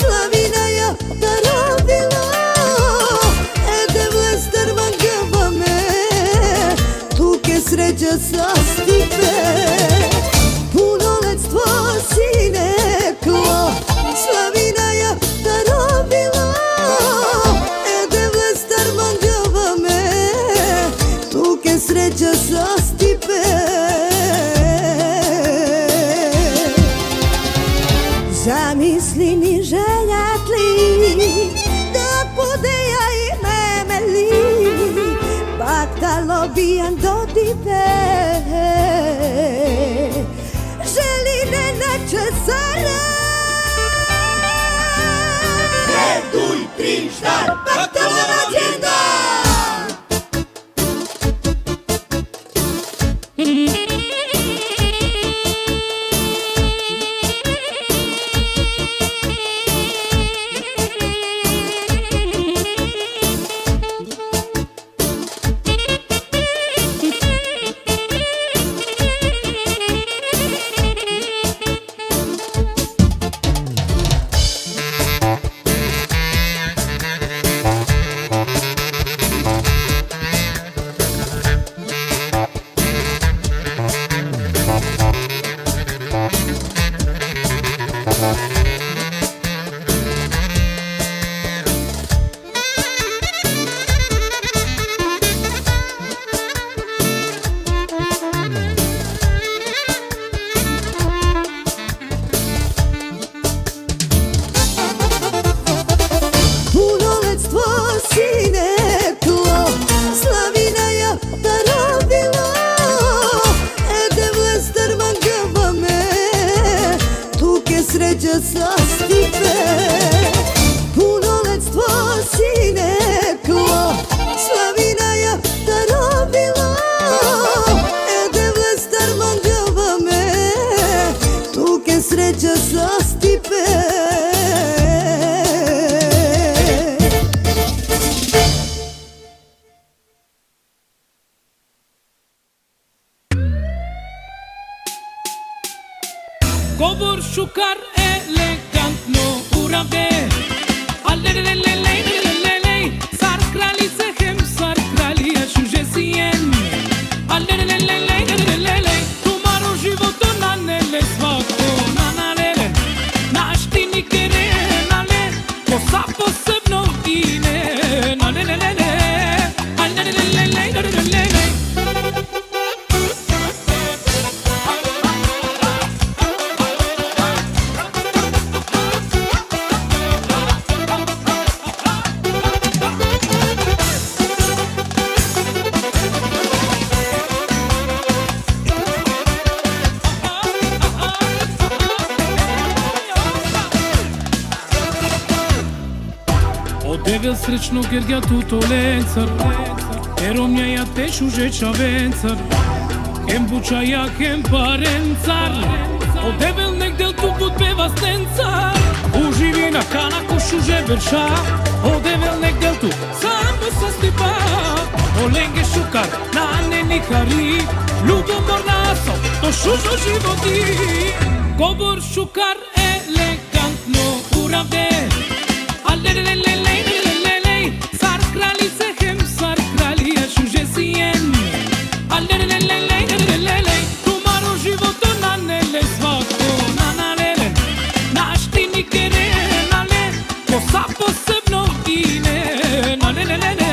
slavina ja darobila. Edevle star manđava me, tuke sreća sa stipe. Punoletstvo sine klo, slavina ja darobila. Edevle star manđava me, tuke sreća sa stipe. Zamisli ni željat li, da bude ja ime meli, baktalo bijan do dipe. Želine nečesara, Reduj, prištar, baktalo rođendan. sreća sa stipe. Punoletstvo sine klo, slavina ja darobila. Edevle star manđava me, tuke sreća sa stipe. Govor šukar elegantno urade. Alelelelelelelelelej, car kraljice hem, car kralija šuže sijen. Alelelelelelelelej, tumaro životo na nele, svako na nalele. Naštinike renale, kosa posebno ime. Alelelele, alelelelelelelelej. Odevel srećno gergja tuto lencar, erom ja te šužeća vencar, hem bučaja, hem parencar. Odevel negdel tu put beva stencar, uživi na kana ko šuže verša. Odevel negdel tu samo sa stipa, Olenge šukar, na neni hari Ljubomor naso, to šužo životi Gobor šukar elegantno uravde Alelelelelelelelelej Sar kraljice hem, sar kralija šuže sijen Alelelelelelelelej Tumaro životo na nele svako na nalele Naštini kere nale Kosa posebno ine Nalelelele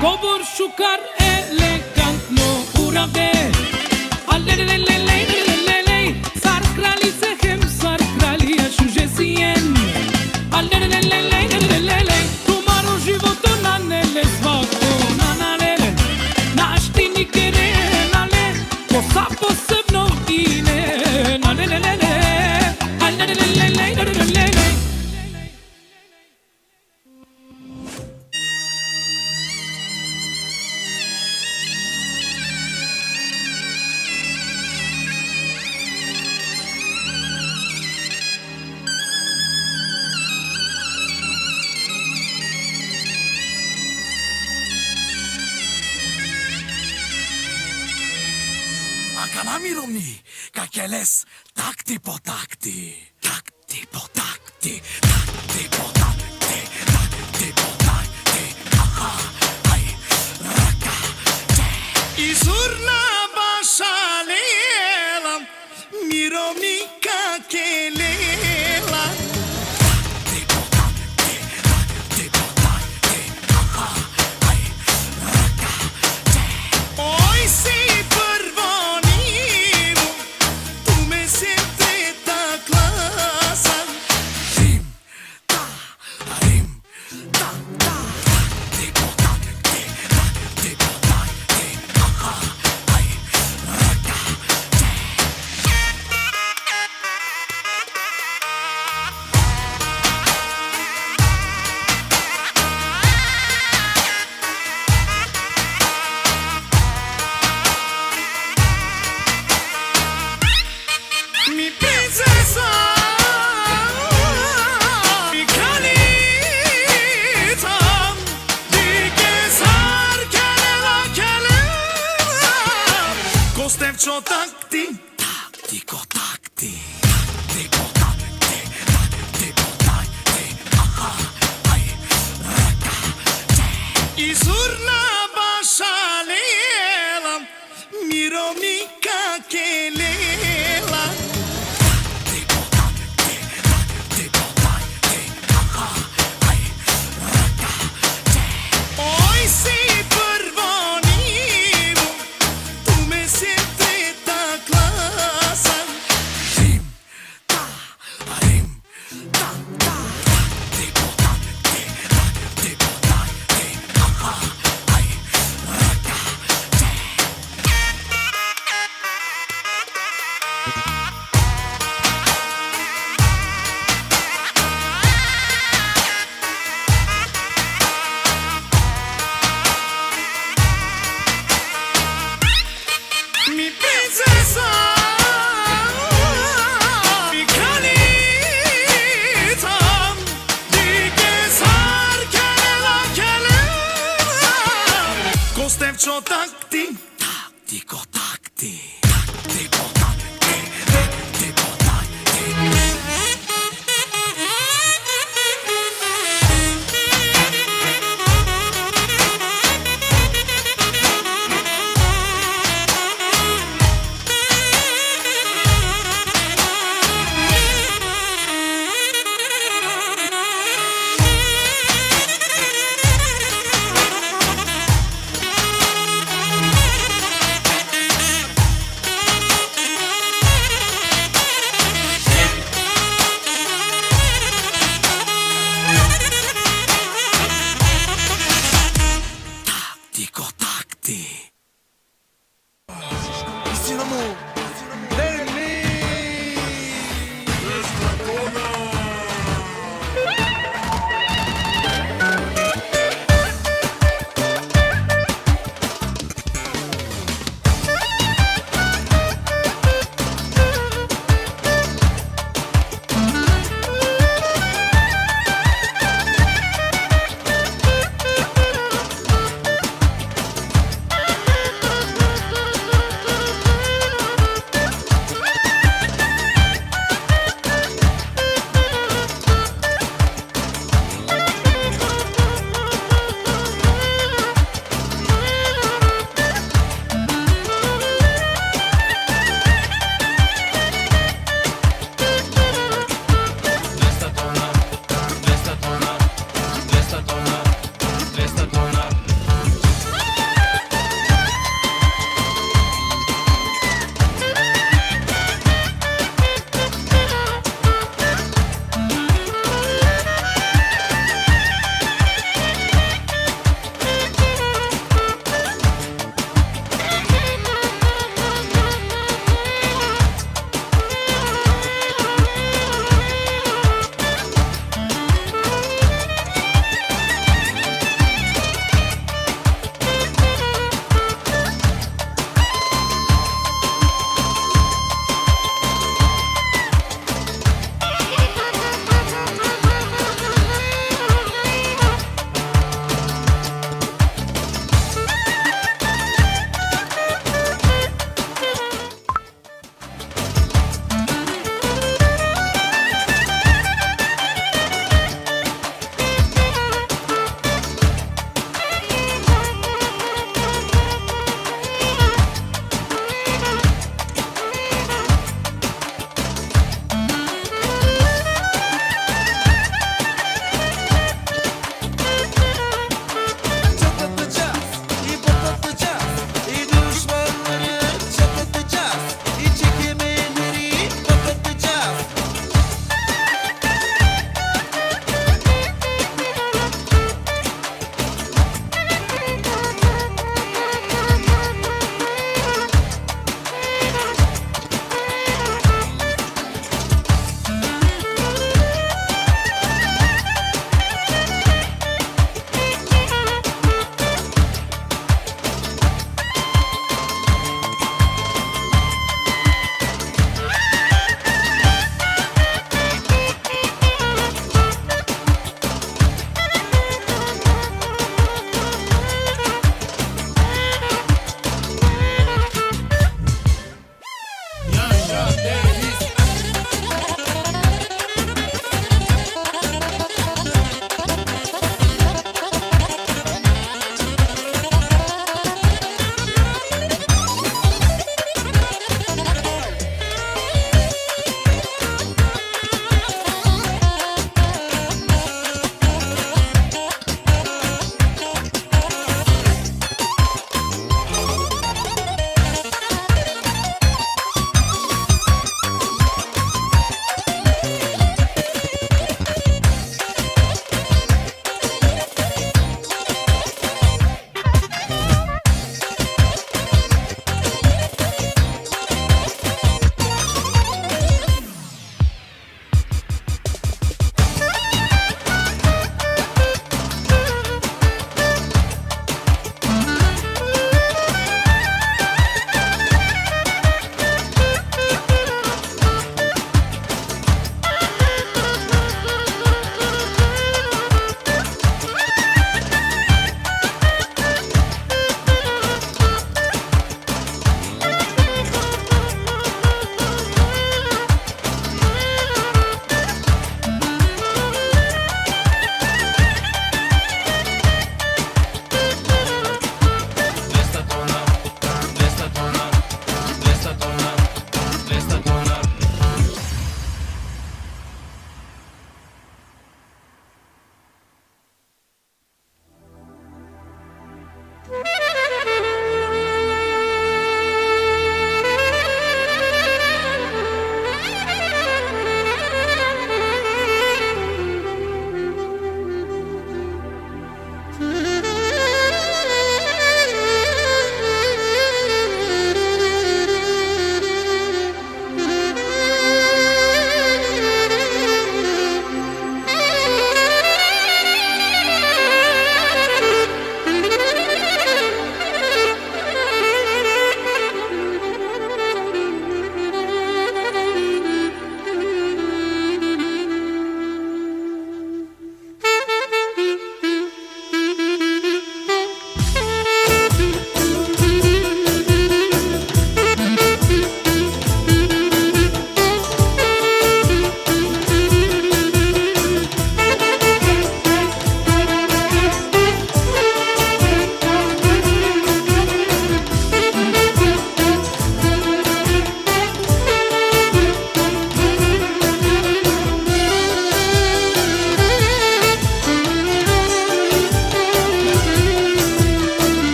Gobor šukar elegantno uravde Alelelelelelelelej Sar kraljice hem, sar kralija šuže sijen Alelelelelelelelej Tumaro životo na nele svako na nalele Naštini kere nale Kosa posebno ine Nalelelele Alelelelelelelelej Akanami romni, kakeles, takti po takti. Takti po takti, takti po takti, takti po takti. Aha, aj, raka, te. Izurna baša lela, mirovni kakelela. Takti po takti, takti po takti. Aha, aj, raka, te. Oj si Stevčo takti, taktiko takti, taktiko takti, taktiko takti, aha, aj, raka, te. Izurna baša lela, mirovnika kelela. Taktiko takti, taktiko takti, aha, aj, raka, te. Oj si prvo nivo, tu me si Stevčo takti, taktiko takti, taktiko takti.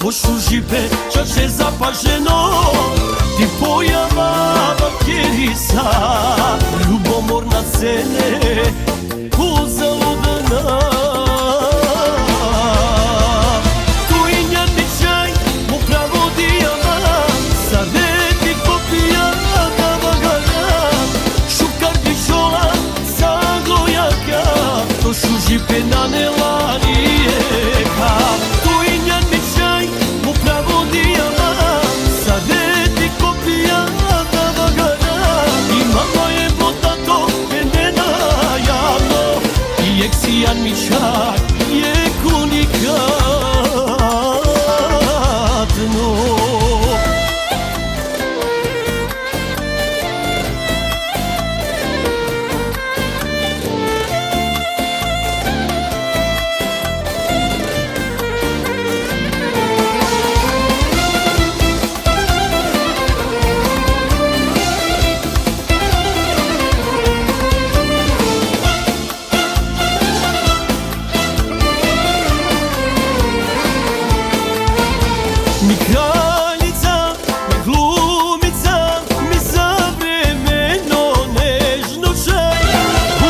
Posłużypę, czasie zaparzeno Ty pojawała kierisa Ljubomorna cene Uzaludana Tu i njarničaj Mu pravo dijama Sadeti kopija Davagara Šukar dišola Zaglojaka To šužipe na nelarijeka Tu i njarničaj Mu pravo dijama Sadeti kopija Davagara I mama je potato Vendena javno I eksijan mi čak Je kunikadno Mi kraljica, mi glumica, mi zavremeno nežno čaj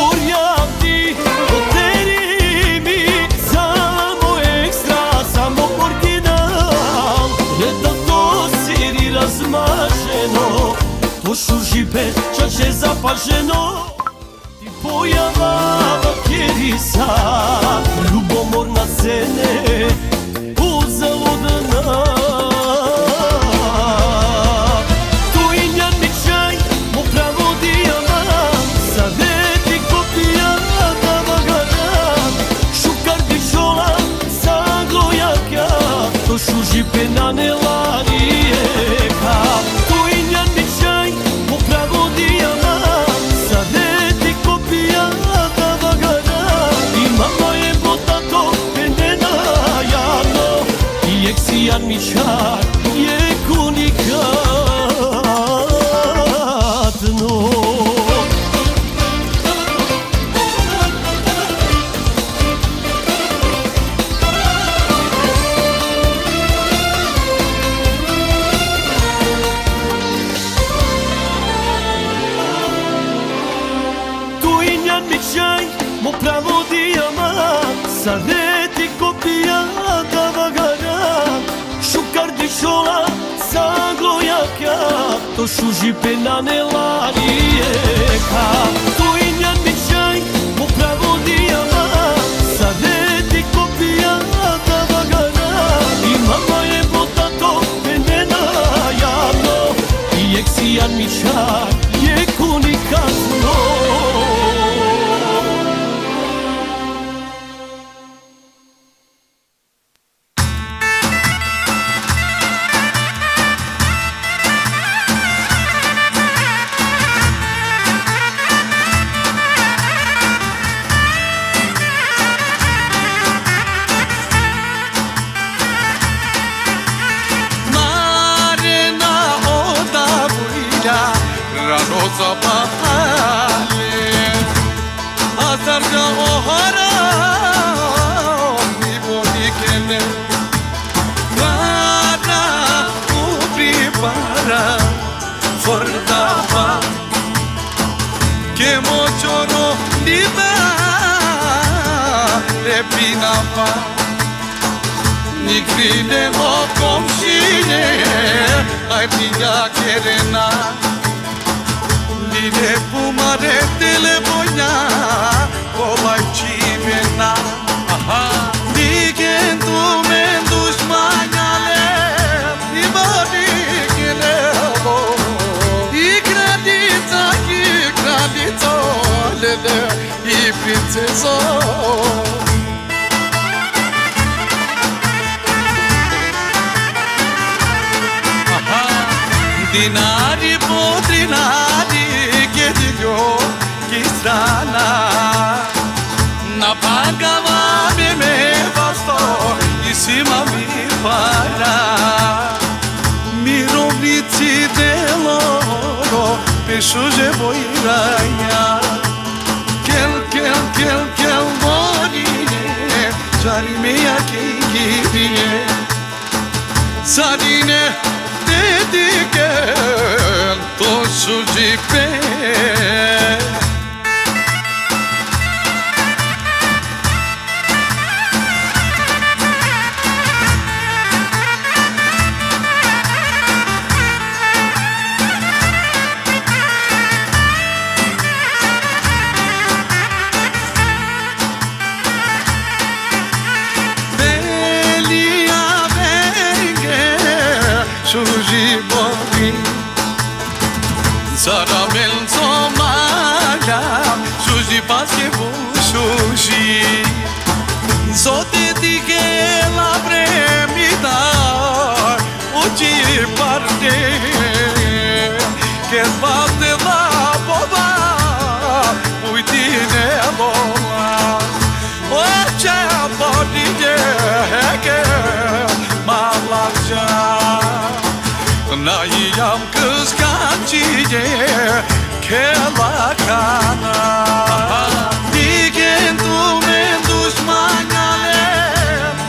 Urjam ti, oteri mi, samo ekstra, samo original Jedan to siri razmaženo, to šužipe, čače zapaženo Ti pojavava kjerisa, ljubomorna cene, uzaludna Šužipe na nelarijeka Tu i njarničaj Mu pravo dijama Sadeti kopija Davagara I mama je potato Vendena javno I eksijan mi čak Je kunikadno Mu pravo dijama Sadeti kopija Davagara Šukar dišola Zaglojaka To šužipe na nelarijeka Tu i njarničaj Mu pravo dijama Sadeti kopija Davagara I mama je potato Vendena javno I eksijan mi čak Je kunikadno Nikdy o komšinie Aj pija kerena Lide pumare telefonja Olaj čivena Diken tu men dušmanjale I bodikine I kraljica Lede I princeso Dinari po dinari gidiyor strana Napagava me basto isima mi para Mirovnici deloro Pešuže vojraja Kel morine Čari me jake gidije Sarine dediken to sujipe Saramel somala Suji paske bu suji Zote dige la premita Uci parte Che bate la boba Uitine bola Oce bodije Heke malakja Nayam kıskançıye kelakana Digen tumen düşmanale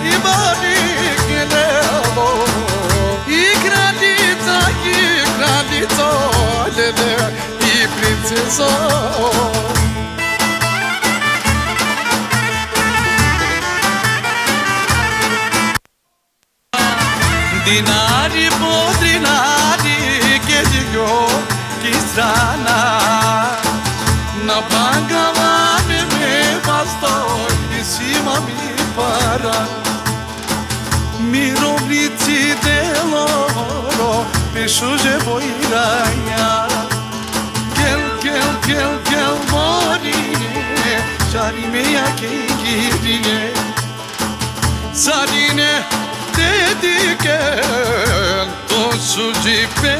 İbarikine lo İkradita lele İ princeso Dinari podrinari che dico chi strana Na pagavane me bastoi Sima mi para Mi robrici de loro Pesciuge voi raia Kel morire Shari meia che girine Sarine dediken to sujipe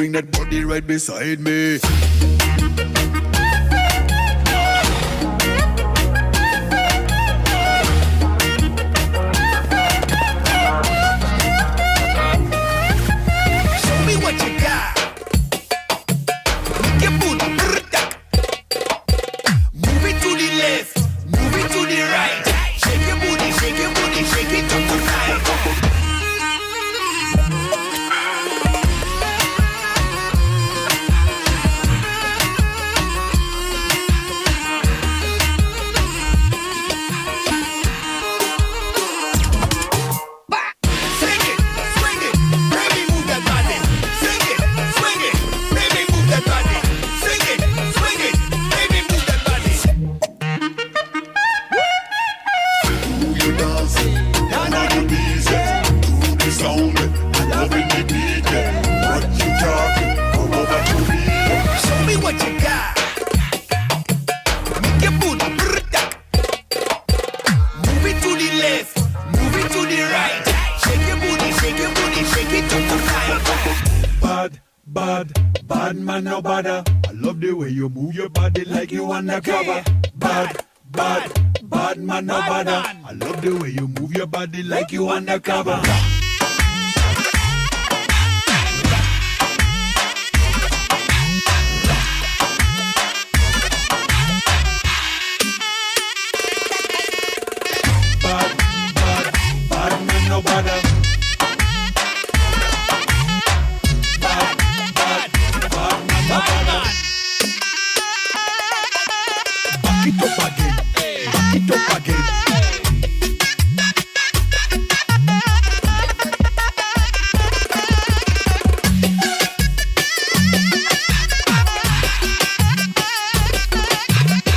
bring that body right beside me. Show me what you got. Make your booty brrrr. Move it to the left, move it to the right. Shake your booty, shake your booty, shake it up tonight. Swing it, swing it, baby, move that body. Swing it, swing it, baby, move that body. Swing it, swing it, baby, move that body. Do you dance? I know you easy. Do the sound. I love it, the beat. What you talking? Come over to me. Show me what you got. Make your booty brrrr. Move it to the left, move it to the right. Shake your booty, shake it up tonight. Bad man, no bother. I love the way you move your body like you undercover. Bad man, no bother. I love the way you move your body like you undercover. Bad man, no bother. Bad man, no bother. Back it up again. Back it up again.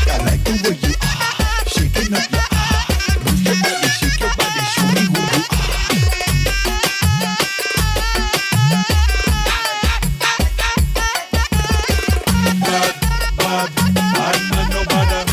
I like the way you are, shaking up your move your body, shake your body, show me who you are. Bad man, no bother.